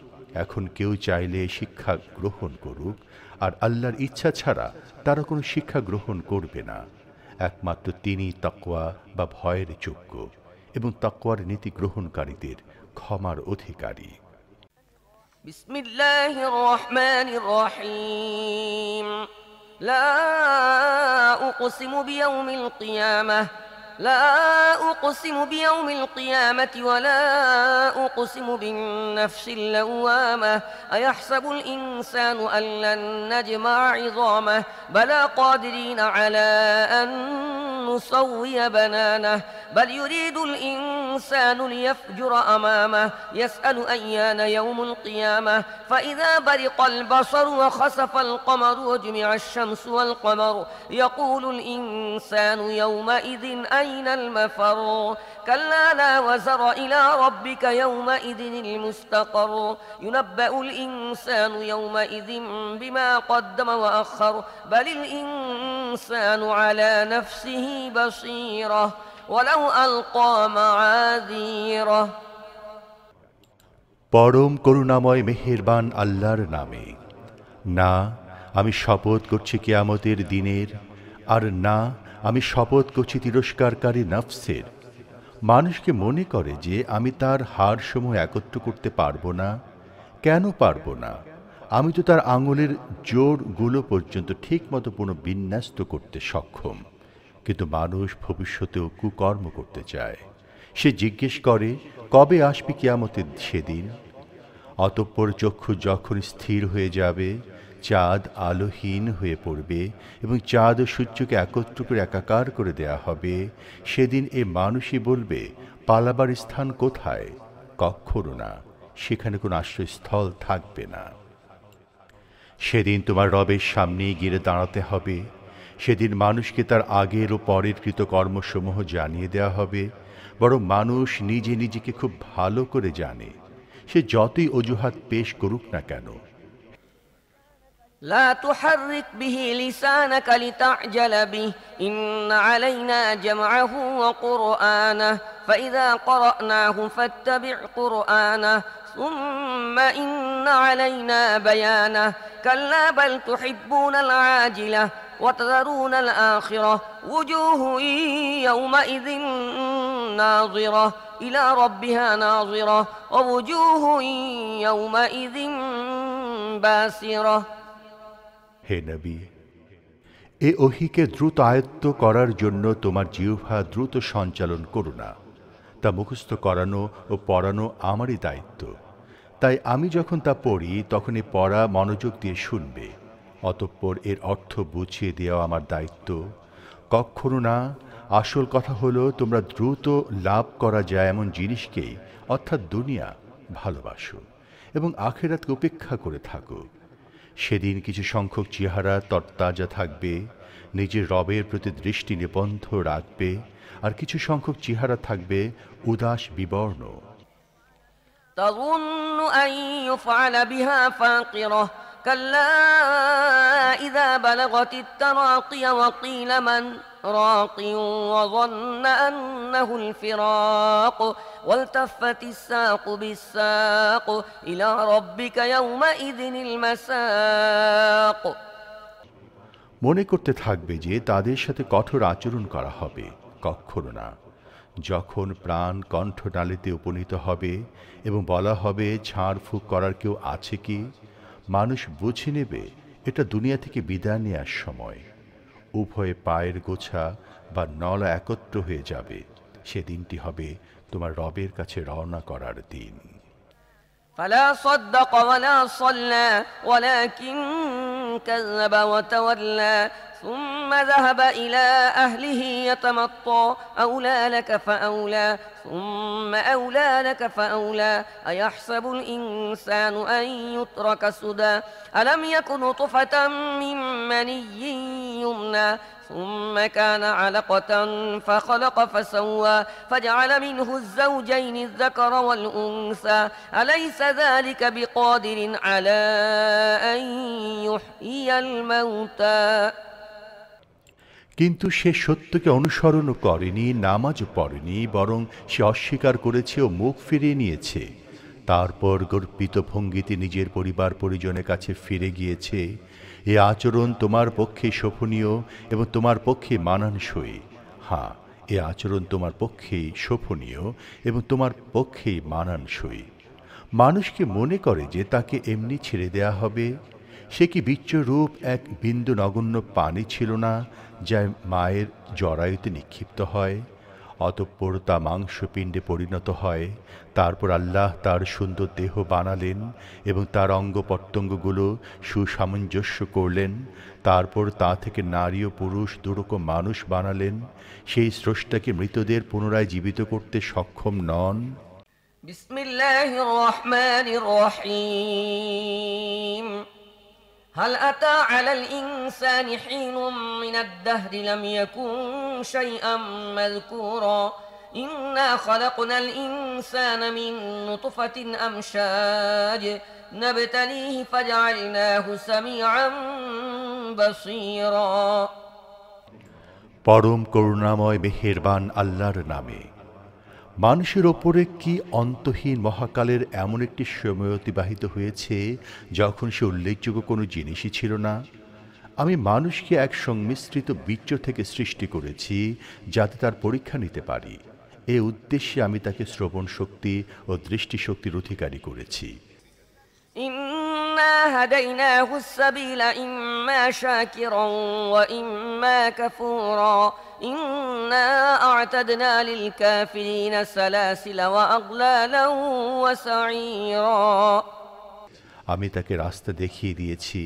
এখন কেউ চাইলে শিক্ষা গ্রহণ করুক, আর আল্লাহর ইচ্ছা ছাড়া তারা কোনো শিক্ষা গ্রহণ করবে না। একমাত্র তিনি তাকওয়া বা ভয়ের যোগ্য এবং তাকওয়ার নীতি গ্রহণকারীদের ক্ষমার অধিকারী। বিসমিল্লাহির রহমানির রহিম। লা উকসিমু বিয়াউমিল কিয়ামাহ لا أقسم بيوم القيامة ولا أقسم بالنفس اللوامة أيحسب الإنسان أن لن نجمع عظامه بلى قادرين على أن نسوي بنانه بل يريد الإنسان ليفجر أمامه يسأل أيان يوم القيامة فإذا برق البصر وخسف القمر وجمع الشمس والقمر يقول الإنسان يومئذ أين المفر كلا لا وزر إلى ربك يومئذ المستقر ينبأ الإنسان يومئذ بما قدم وأخر بل الإنسان على نفسه بصيرة ولو ألقى معاذيره। পরম করুণাময় মেহেরবান আল্লাহর নামে। না, আমি শপথ করছি কিয়ামতের দিনের, আর না, আমি শপথ করছি তিরস্কারকারী নফসের। মানুষকে মনে করে যে আমি তার হাড়সমূহ একত্র করতে পারবো না। কেন পারবো না? আমি তো তার আঙুলের জোড়গুলো পর্যন্ত ঠিকমতো পুনঃবিন্যস্ত করতে সক্ষম। কিন্তু মানুষ ভবিষ্যতেও কুকর্ম করতে চায়। সে জিজ্ঞেস করে, কবে আসবে কিয়ামতের সেদিন? অতঃপর চক্ষু যখন স্থির হয়ে যাবে, চাঁদ আলোহীন হয়ে পড়বে এবং চাঁদ ও সূর্যকে একত্র করে একাকার করে দেয়া হবে, সেদিন এ মানুষই বলবে, পালাবার স্থান কোথায়? কখনো না, সেখানে কোনো আশ্রয়স্থল থাকবে না। সেদিন তোমার রবের সামনেই গিয়ে দাঁড়াতে হবে। সেদিন মানুষকে তার আগের ও পরের কৃতকর্মসমূহ জানিয়ে দেওয়া হবে। বরং মানুষ নিজে নিজেকে খুব ভালো করে জানে, সে যতই অজুহাত পেশ করুক না কেন। لا تحرك به لسانك لتعجل به إن علينا جمعه وقرآنه فإذا قرأناه فاتبع قرآنه ثم إن علينا بيانه كلا بل تحبون العاجلة وتذرون الآخرة وجوه يومئذ ناظرة إلى ربها ناظرة ووجوه يومئذ باسرة। হে নবী, এ ওহীকে দ্রুত আয়ত্ত করার জন্য তোমার জিহ্বা দ্রুত সঞ্চালন করো না। তা মুখস্থ করানো ও পড়ানো আমারই দায়িত্ব। তাই আমি যখন তা পড়ি তখন এ পড়া মনোযোগ দিয়ে শুনবে, অতঃপর এর অর্থ বুঝিয়ে দেওয়া আমার দায়িত্ব। কখনো না। আসল কথা হলো তোমরা দ্রুত লাভ করা যায় এমন জিনিসকেই, অর্থাৎ দুনিয়া, ভালোবাসো এবং আখিরাতকে উপেক্ষা করে থাকো। সেদিন কিছু সংখ্যক চেহারা তরতাজা থাকবে, নিজের রবের প্রতি দৃষ্টি নিবদ্ধ রাখবে, আর কিছু সংখ্যক চেহারা থাকবে উদাস বিবর্ণ। تظن أن يفعل بها فاقرة كلا إذا بلغت التراقي وقيل من راق وظن أنه الفراق والتفت الساق بالساق إلى ربك يومئذ المساق। মনে করতে থাকবে যে তাদের সাথে কঠোর আচরণ করা হবে, কখনো না। যখন প্রাণ কণ্ঠনালীতে উপনীত হবে এবং বলা হবে ঝাড়ফুঁক করার কেউ আছে কি, মানুষ বুঝে নেবে এটা দুনিয়া থেকে বিদায় নেওয়ার সময়। উভয়ে পায়ের গোছা বা নলা একত্র হয়ে যাবে। সেদিনটি হবে তোমার রবের কাছে রওনা করার দিন। فلا صدق ولا صلى ولكن كذب وتولى ثم ذهب إلى أهله يتمطى أولى لك فأولى ثم أولى لك فأولى أيحسب الإنسان أن يترك سدى ألم يكن نطفة من مني يمنى ثم كان علقة فخلق فسوى فجعل منه الزوجين الذكر والأنثى أليس ذلك بقادر على أن يحيي الموتى। কিন্তু সে সত্যকে অনুসরণও করেনি, নামাজও পড়েনি, বরং সে অস্বীকার করেছে ও মুখ ফিরিয়ে নিয়েছে। তারপর গর্বিত ভঙ্গিতে নিজের পরিবার পরিজনের কাছে ফিরে গিয়েছে। এ আচরণ তোমার পক্ষে শোভনীয় এবং তোমার পক্ষে মানানসই। হ্যাঁ, এ আচরণ তোমার পক্ষেই শোভনীয় এবং তোমার পক্ষেই মানানসই। মানুষকে মনে করে যে তাকে এমনি ছেড়ে দেয়া হবে। সে কি বিশ্বরূপ এক বিন্দু নগণ্য পানি ছিল না, যা মায়ের জরায়ুতে নিক্ষিপ্ত হয়, অতঃপর তা মাংসপিণ্ডে পরিণত হয়। তারপর আল্লাহ তার সুন্দর দেহ বানালেন এবং তার অঙ্গ প্রত্যঙ্গগুলো সুসামঞ্জস্য করলেন। তারপর তা থেকে নারী ও পুরুষ দুরকম মানুষ বানালেন। সেই স্রষ্টাকে মৃতদের পুনরায় জীবিত করতে সক্ষম নন? বিসমিল্লাহির রহমানির রহিম। هل أتى على الإنسان حين من الدهر لم يكن شيئا مذكورا إنا خلقنا الإنسان من نطفة أمشاج نبتليه فجعلناه سميعا بصيرا। পরম করুণাময় মেহেরবান আল্লাহর নামে। মানুষের ওপরে কি অন্তহীন মহাকালের এমন একটি সময় অতিবাহিত হয়েছে যখন সে উল্লেখযোগ্য কোনো জিনিসই ছিল না। আমি মানুষকে এক সংমিশ্রিত বীর্য থেকে সৃষ্টি করেছি যাতে তার পরীক্ষা নিতে পারি। এ উদ্দেশ্যে আমি তাকে শ্রবণ শক্তি ও দৃষ্টিশক্তির অধিকারী করেছি। إنا هديناه السبيل إما شاكرا وإما كفورا إنا أعتدنا للكافرين سلاسل وأغلالا وسعيرا। আমি তাকে রাস্তা দেখিয়ে দিয়েছি।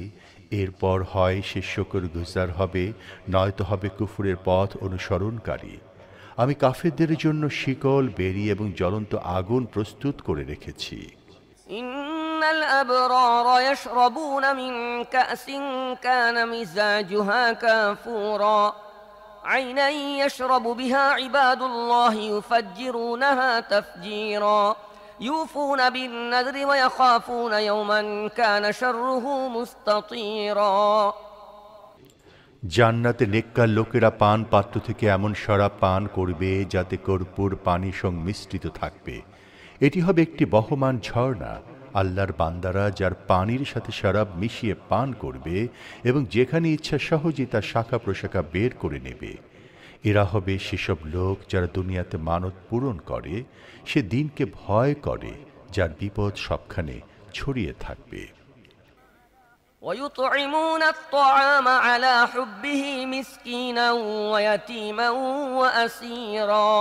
এরপর হয় সে শুকরগুজার হবে, নয়তো হবে কুফরের পথ অনুসরণকারী। আমি কাফেরদের জন্য শিকল, বেড়ি এবং জ্বলন্ত আগুন প্রস্তুত করে রেখেছি। إن الأبرار يشربون من كأس كان مزاجها كافورا عينا يشرب بها عباد الله يفجرونها تفجيرا يوفون بالنذر ويخافون يوما كان شره مستطيرا। জান্নাতে নেককার লোকেরা পান পাত্র থেকে এমন শরাব পান করবে যাতে কর্পূর পানি সংমিশ্রিত থাকবে। এটি হবে একটি বহমান ঝর্ণা। আল্লাহর বান্দারা যার পানির সাথে শরাব মিশিয়ে পান করবে এবং যেখানে ইচ্ছা সহজেই তার শাখা প্রশাখা বের করে নেবে। এরা হবে সেসব লোক যারা দুনিয়াতে মানত পূরণ করে, সে দিনকে ভয় করে যার বিপদ সবখানে ছড়িয়ে থাকবে। ويطعمون الطعام على حبه مسكينا ويتيما وأسيرا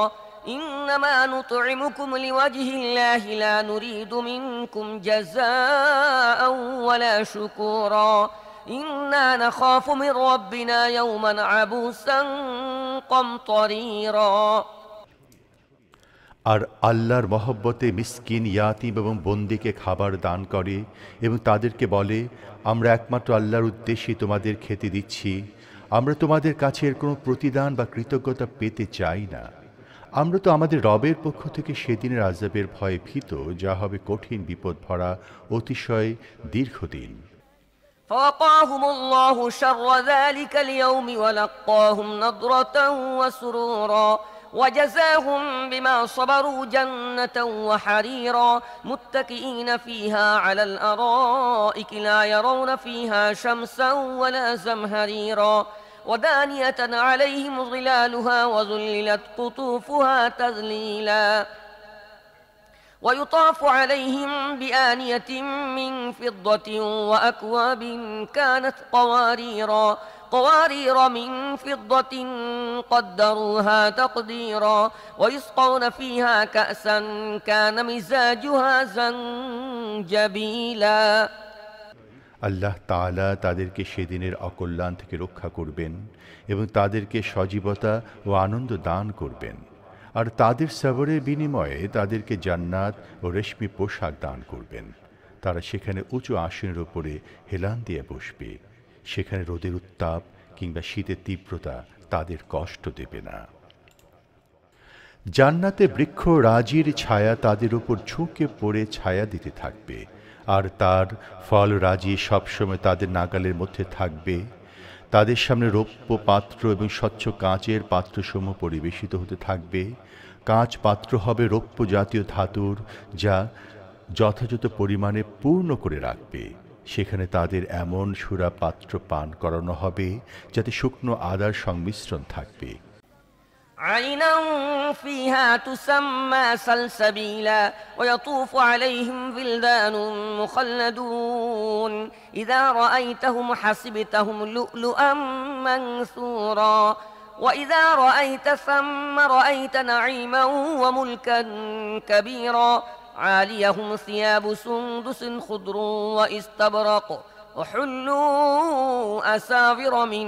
إنما نطعمكم لوجه الله لا نريد منكم جزاء ولا شكورا إنا نخاف من ربنا يوما عبوسا قمطريرا। আর আল্লাহর মহব্বতে মিসকিন, ইয়াতীম এবং বন্দীকে খাবার দান করে এবং তাদেরকে বলে, আমরা একমাত্র আল্লাহর উদ্দেশ্যে তোমাদের খেতে দিচ্ছি। আমরা তোমাদের কাছে এর কোনো প্রতিদান বা কৃতজ্ঞতা পেতে চাই না। আমরা তো আমাদের রবের পক্ষ থেকে সেদিনের আযাবের ভয়ে ভীত, যা হবে কঠিন বিপদ ভরা, অতিশয় দীর্ঘদিন। فوقاهم الله شر ذلك اليوم ولقاهم نضرة وسرورا وجزاهم بما صبروا جنة وحريرا متكئين فيها على الأرائك لا يرون فيها شمسا ولا زمهريرا ودانية عليهم ظلالها وذللت قطوفها تذليلا ويطاف عليهم بآنية من فضة وأكواب كانت قوارير من فضة قدروها تقديرا ويسقون فيها كأسا كان مزاجها زنجبيلا আল্লাহ তাআলা তাদেরকে সেদিনের অকল্যাণ থেকে রক্ষা করবেন এবং তাদেরকে সজীবতা ও আনন্দ দান করবেন, আর তাদের সবরের বিনিময়ে তাদেরকে জান্নাত ও রেশমি পোশাক দান করবেন। তারা সেখানে উঁচু আসনের উপরে হেলান দিয়ে বসবে। সেখানে রোদের উত্তাপ কিংবা শীতের তীব্রতা তাদের কষ্ট দেবে না। জান্নাতে বৃক্ষ রাজির ছায়া তাদের উপর ঝুঁকে পড়ে ছায়া দিতে থাকবে, আর তার ফল রাজি সবসময় তাদের নাগালের মধ্যে থাকবে। তাদের সামনে রৌপ্য পাত্র এবং স্বচ্ছ কাঁচের পাত্রসমূহ পরিবেশিত হতে থাকবে। কাঁচ পাত্র হবে রৌপ্য জাতীয় ধাতুর, যা যথাযথ পরিমাণে পূর্ণ করে রাখবে। সেখানে তাদের এমন সুরা পাত্র পান করানো হবে যাতে শুকনো আদার সংমিশ্রণ থাকবে। عينا فيها تسمى سلسبيلا ويطوف عليهم ولدان مخلدون إذا رأيتهم حسبتهم لؤلؤا منثورا وإذا رأيت ثم رأيت نعيما وملكا كبيرا عاليهم ثياب سندس خضر واستبرق وحلوا أساور من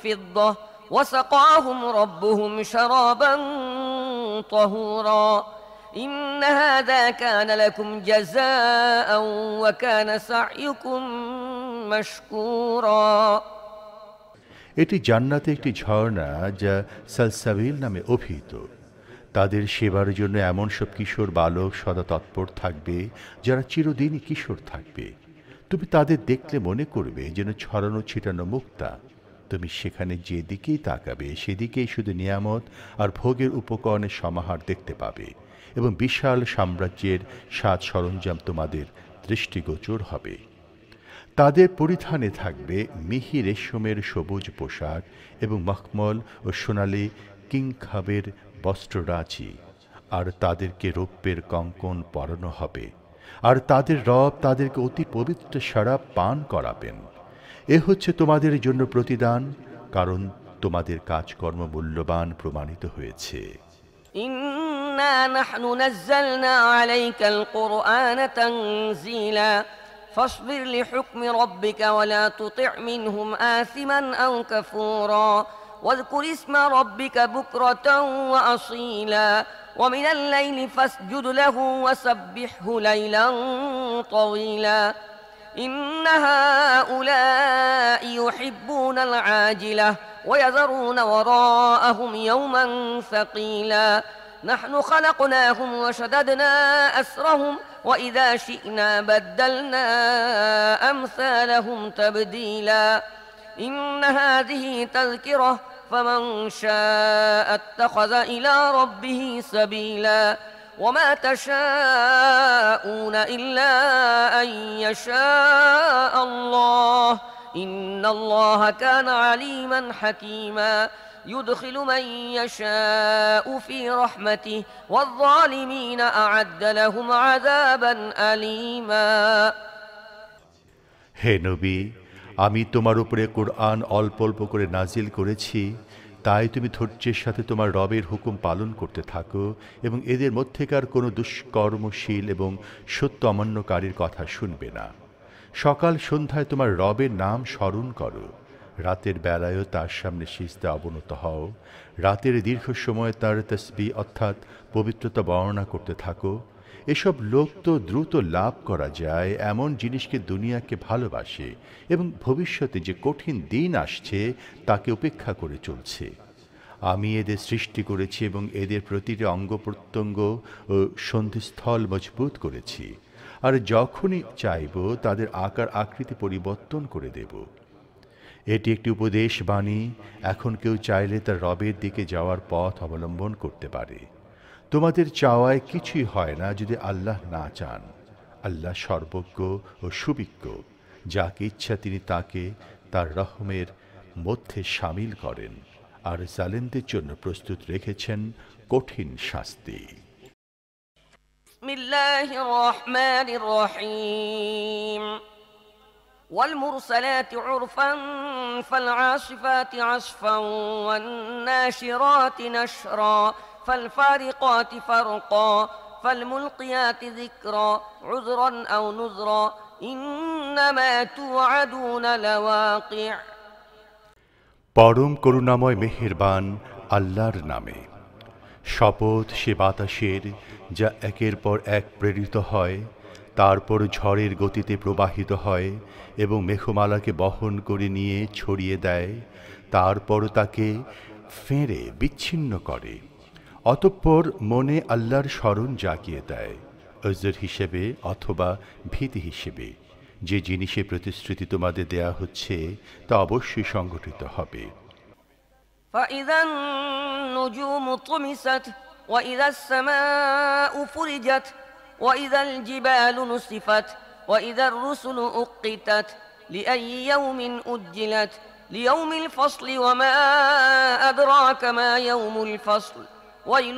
فضة وسقاهم ربهم شرابا طهورا إن هذا كان لكم جزاء وكان سعيكم مشكورا এটি জান্নাতে একটি ঝর্ণা যা সালসাবিল নামে অভিহিত। তাদের সেবার জন্য এমন সব কিশোর বালক সদা তৎপর থাকবে যারা চিরদিনই কিশোর থাকবে। তুমি তাদের দেখলে মনে করবে যেন ছড়ানো ছিটানো মুক্তা। তুমি সেখানে যেদিকেই তাকাবে সেদিকেই শুধু নিয়ামত আর ভোগের উপকরণের সমাহার দেখতে পাবে, এবং বিশাল সাম্রাজ্যের সাজ সরঞ্জাম তোমাদের দৃষ্টিগোচর হবে। তাদের পরিধানে থাকবে মিহি রেশমের সবুজ পোশাক এবং মখমল ও সোনালি কিংখাবের বস্ত্ররাজি, আর তাদেরকে রৌপ্যের কঙ্কণ পরানো হবে, আর তাদের রব তাদেরকে অতি পবিত্র শরাব পান করাবেন। এ হচ্ছে তোমাদের জন্য প্রতিদান, কারণ তোমাদের কাজকর্ম মূল্যবান প্রমাণিত হয়েছে। إنا نحن نزلنا عليك القرآن تنزيلا فاصبر لحكم ربك ولا تطع منهم آثما أو كفورا واذكر اسم ربك بكرة وأصيلا ومن الليل فاسجد له وسبحه ليلا طويلا إن هؤلاء يحبون العاجلة ويذرون وراءهم يوما ثقيلا نحن خلقناهم وشددنا أسرهم وإذا شئنا بدلنا أمثالهم تبديلا إن هذه تذكرة فمن شاء اتخذ إلى ربه سبيلا وما تشاءون إلا أن يشاء الله إن الله كان عليما حكيما يدخل من يشاء في رحمته والظالمين أعد لهم عذابا أليما হে নবী, আমি তোমার উপরে কুরআন অল্প অল্প করে নাজিল করেছি, তাই তুমি ধৈর্যের সাথে তোমার রবের হুকুম পালন করতে থাকো এবং এদের মধ্যেকার কোনো দুষ্কর্মশীল এবং সত্য অমান্যকারীর কথা শুনবে না। সকাল সন্ধ্যায় তোমার রবের নাম স্মরণ করো, রাতের বেলায়ও তার সামনে সিজদা অবনত হও। রাতের দীর্ঘ সময় তার তসবিহ অর্থাৎ পবিত্রতা বর্ণনা করতে থাকো। এসব লোক তো দ্রুত লাভ করা যায় এমন জিনিসকে দুনিয়াকে ভালোবাসে এবং ভবিষ্যতে যে কঠিন দিন আসছে তাকে উপেক্ষা করে চলছে। আমি এদের সৃষ্টি করেছি এবং এদের প্রতিটি অঙ্গ প্রত্যঙ্গ ও সন্ধিস্থল মজবুত করেছি। আর যখনই চাইব তাদের আকার আকৃতি পরিবর্তন করে দেব। এটি একটি উপদেশ বাণী। এখন কেউ চাইলে তার রবের দিকে যাওয়ার পথ অবলম্বন করতে পারে। তোমাদের চাওয়ায় কিছুই হয় না যদি আল্লাহ না চান। আল্লাহ সর্বজ্ঞ ও সুবিজ্ঞ। যাকে ইচ্ছা তিনি তাকে তার রহমের মধ্যে শামিল করেন, আর জালেমদের জন্য প্রস্তুত রেখেছেন কঠিন শাস্তি। বিসমিল্লাহির রহমানির রহিম والمرسلات عرفا فالعاصفات عصفا والناشرات نشرا فالفارقات فرقا فالملقيات ذكرا عذرا أو نذرا إنما توعدون لواقع পরম করুণাময় মেহেরবান আল্লাহর নামে শপথ সে বাতাসের, যা একের পর এক প্রেরিত হয়, তারপর ঝড়ের গতিতে প্রবাহিত হয় এবং মেঘমালাকে বহন করে নিয়ে ছড়িয়ে দেয়, তারপর তাকে ফেঁড়ে বিচ্ছিন্ন করে, অতঃপর মনে আল্লাহর স্মরণ জাগিয়ে দেয়, অজর হিসেবে অথবা ভীতি হিসেবে। যে জিনিসের প্রতিশ্রুতি তোমাদের দেয়া হচ্ছে তা অবশ্যই সংঘটিত হবে। فإذا النجوم طمست وإذا السماء فرجت وإذا الجبال نسفت وإذا الرسل أقتت لأي يوم أجلت ليوم الفصل وما أدراك ما يوم الفصل ويل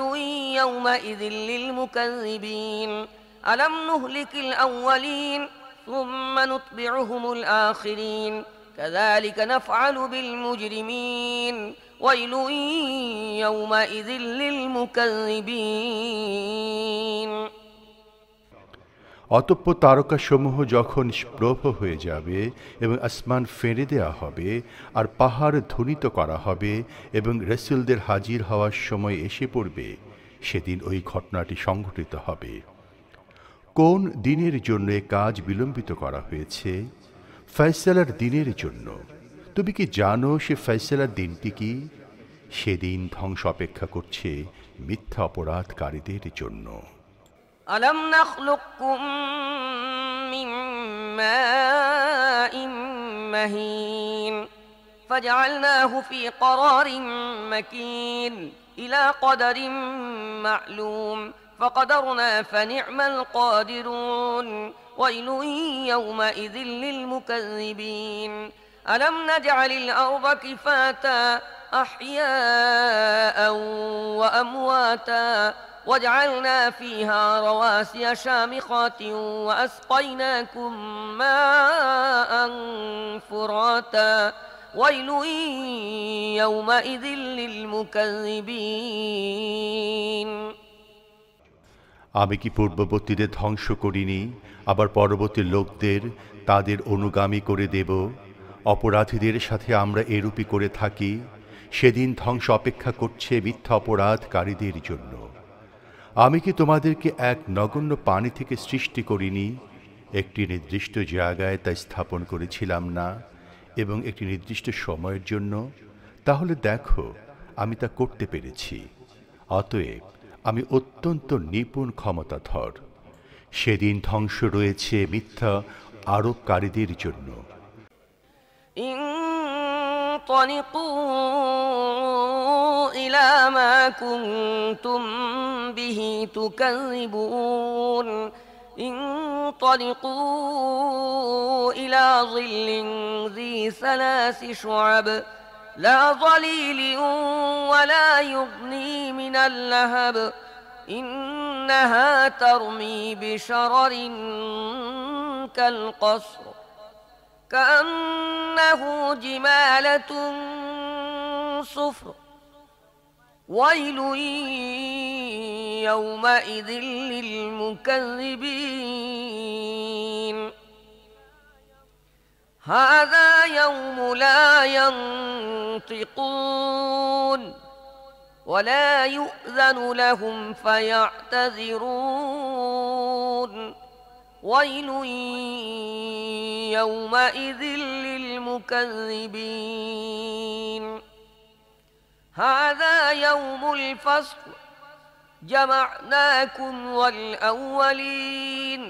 يومئذ للمكذبين ألم نهلك الأولين ثم نتبعهم الآخرين كذلك نفعل بالمجرمين ويل يومئذ للمكذبين অতঃপর তারকাসমূহ যখন প্রভ হয়ে যাবে এবং আসমান ফেঁড়ে দেওয়া হবে আর পাহাড় ধ্বনিত করা হবে এবং রসুলদের হাজির হওয়ার সময় এসে পড়বে, সেদিন ওই ঘটনাটি সংঘটিত হবে। কোন দিনের জন্য এ কাজ বিলম্বিত করা হয়েছে? ফয়সালার দিনের জন্য। তুমি কি জানো সে ফয়সালার দিনটি কি? সেদিন ধ্বংস অপেক্ষা করছে মিথ্যা অপরাধকারীদের জন্য। ألم نخلقكم من ماء مهين فجعلناه في قرار مكين إلى قدر معلوم فقدرنا فنعم القادرون ويل يومئذ للمكذبين ألم نجعل الأرض كفاتا أحياء وأمواتا وجعلنا فيها رواسي شامخات وأسقيناكم ماء فراتا ويل يومئذ للمكذبين আমি কি পূর্ববর্তীদের ধ্বংস করিনি, আবার পরবর্তী লোকদের তাদের অনুগামী করে দেব? অপরাধীদের সাথে আমরা এরূপই করে থাকি। সেদিন ধ্বংস অপেক্ষা করছে মিথ্যা অপরাধকারীদের জন্য। আমি কি তোমাদেরকে এক নগণ্য পানি থেকে সৃষ্টি করিনি? একটি নির্দিষ্ট জায়গায় তা স্থাপন করেছিলাম না এবং একটি নির্দিষ্ট সময়ের জন্য? তাহলে দেখো আমি তা করতে পেরেছি। অতএব আমি অত্যন্ত নিপুণ ক্ষমতাধর। সেদিন ধ্বংস রয়েছে মিথ্যা আরোপকারীদের জন্য। انطلقوا إلى ما كنتم به تكذبون انطلقوا إلى ظل ذي ثلاث شعب لا ظليل ولا يغني من اللهب إنها ترمي بشرر كالقصر كأنه جمالة صفر ويل يومئذ للمكذبين هذا يوم لا ينطقون ولا يؤذن لهم فيعتذرون ويل يومئذ للمكذبين هذا يوم الفصل جمعناكم والأولين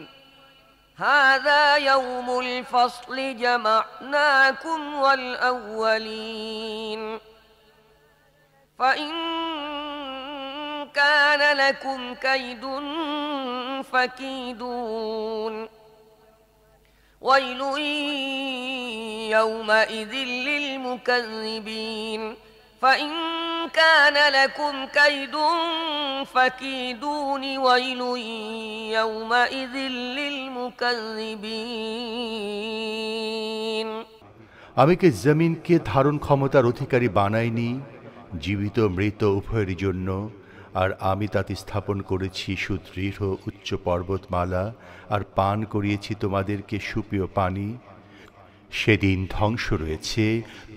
هذا يوم الفصل جمعناكم والأولين فإن كان لكم كيد فكيدون ويل يومئذ للمكذبين فإن كان لكم كيد فكيدون ويل يومئذ للمكذبين আমি কি জমিনকে ধারণ ক্ষমতার অধিকারী বানাইনি জীবিত মৃত উভয়ের জন্য, আর আমি তাতে স্থাপন করেছি সুদৃঢ় উচ্চ পর্বতমালা, আর পান করিয়েছি তোমাদেরকে সুপেয় পানি। সেদিন ধ্বংস রয়েছে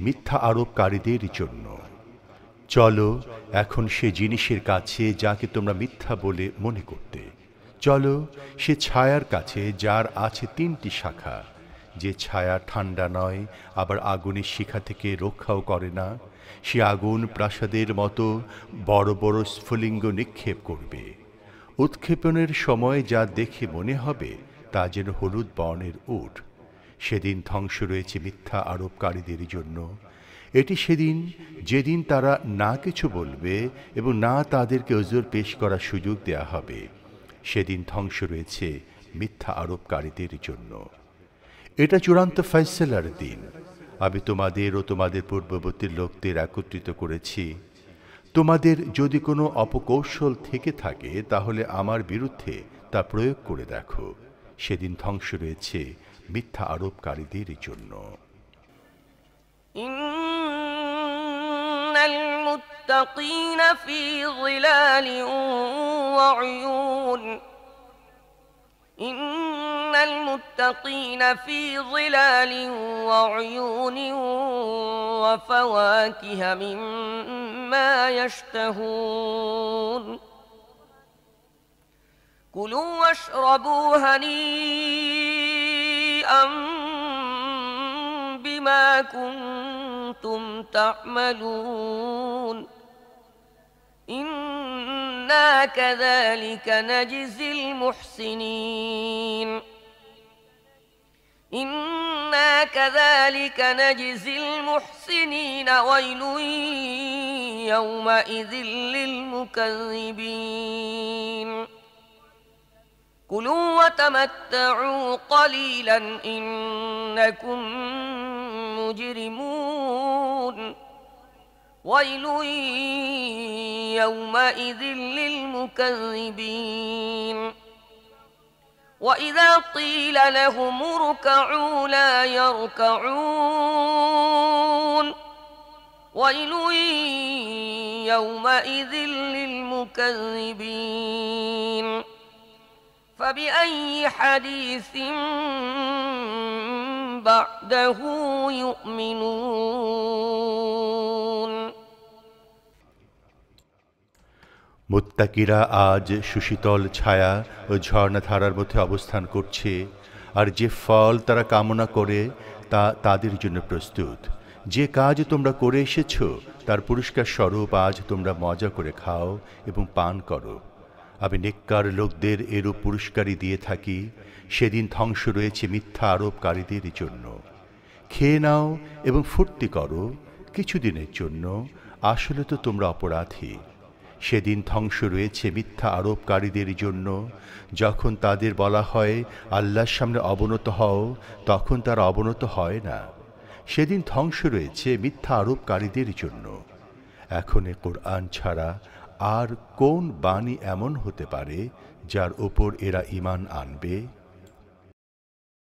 মিথ্যা আরোপকারীদের জন্য। চলো এখন সে জিনিসের কাছে যাকে তোমরা মিথ্যা বলে মনে করতে। চলো সে ছায়ার কাছে যার আছে 3টি শাখা, যে ছায়া ঠান্ডা নয় আবার আগুনের শিখা থেকে রক্ষাও করে না। সে আগুন প্রাসাদের মতো বড় বড় স্ফুলিঙ্গ নিক্ষেপ করবে। উৎক্ষেপণের সময় যা দেখে মনে হবে তা যেন হলুদ বর্ণের উট। সেদিন ধ্বংস রয়েছে মিথ্যা আরোপকারীদের জন্য। এটি সেদিন যেদিন তারা না কিছু বলবে এবং না তাদেরকে ওজর পেশ করার সুযোগ দেয়া হবে। সেদিন ধ্বংস রয়েছে মিথ্যা আরোপকারীদের জন্য। এটা চূড়ান্ত ফয়সালার দিন। আমি তোমাদের ও তোমাদের পূর্ববর্তী লোকদের একত্রিত করেছি। তোমাদের যদি কোনো অপকৌশল থেকে থাকে তাহলে আমার বিরুদ্ধে তা প্রয়োগ করে দেখো। সেদিন ধ্বংস রয়েছে মিথ্যা আরোপকারীদের জন্য। ইন্নাল মুত্তাকিনা ফি যিলালিন ওয়া উয়ুন ইন্নাল মুত্তাকিনা ফি যিলালিন ওয়া উয়ুন ওয়া ফাওয়াকিহা মিম্মা ইয়াশতাহুন কুলু ওয়াশরাবু হানিআম বিমা কুনতুম তা'মালুন ইন্না কাযালিকা নাজজিল মুহসিনিন ইন্না কাযালিকা নাজজিল মুহসিনিন ওয়াইলুন ইয়াওমাইযিল লিল মুকাযযিবিন কুলু ওয়াতামাত্তাউ ক্বালীলান ইন্নাকুম মুজরিমুন ওয়াইলুন ইয়াওমাইযিল লিল মুকাযযিবিন وإذا قيل لهم اركعوا لا يركعون ويل يومئذ للمكذبين فبأي حديث بعده يؤمنون মুত্তাকিরা আজ সুশীতল ছায়া ও ঝর্ণাধারার মধ্যে অবস্থান করছে, আর যে ফল তারা কামনা করে তা তাদের জন্য প্রস্তুত। যে কাজ তোমরা করে এসেছ তার পুরস্কার স্বরূপ আজ তোমরা মজা করে খাও এবং পান করো। আমি নেককার লোকদের এরূপ পুরস্কারই দিয়ে থাকি। সেদিন ধ্বংস রয়েছে মিথ্যা আরোপকারীদের জন্য। খেয়ে নাও এবং ফুর্তি করো কিছুদিনের জন্য, আসলে তো তোমরা অপরাধী। সেদিন ধ্বংস রয়েছে মিথ্যা আরোপকারীদের জন্য। যখন তাদের বলা হয় আল্লাহর সামনে অবনত হও, তখন তারা অবনত হয় না। সেদিন ধ্বংস রয়েছে মিথ্যা আরোপকারীদের জন্য। এখন এ কোরআন ছাড়া আর কোন বাণী এমন হতে পারে যার ওপর এরা ঈমান আনবে?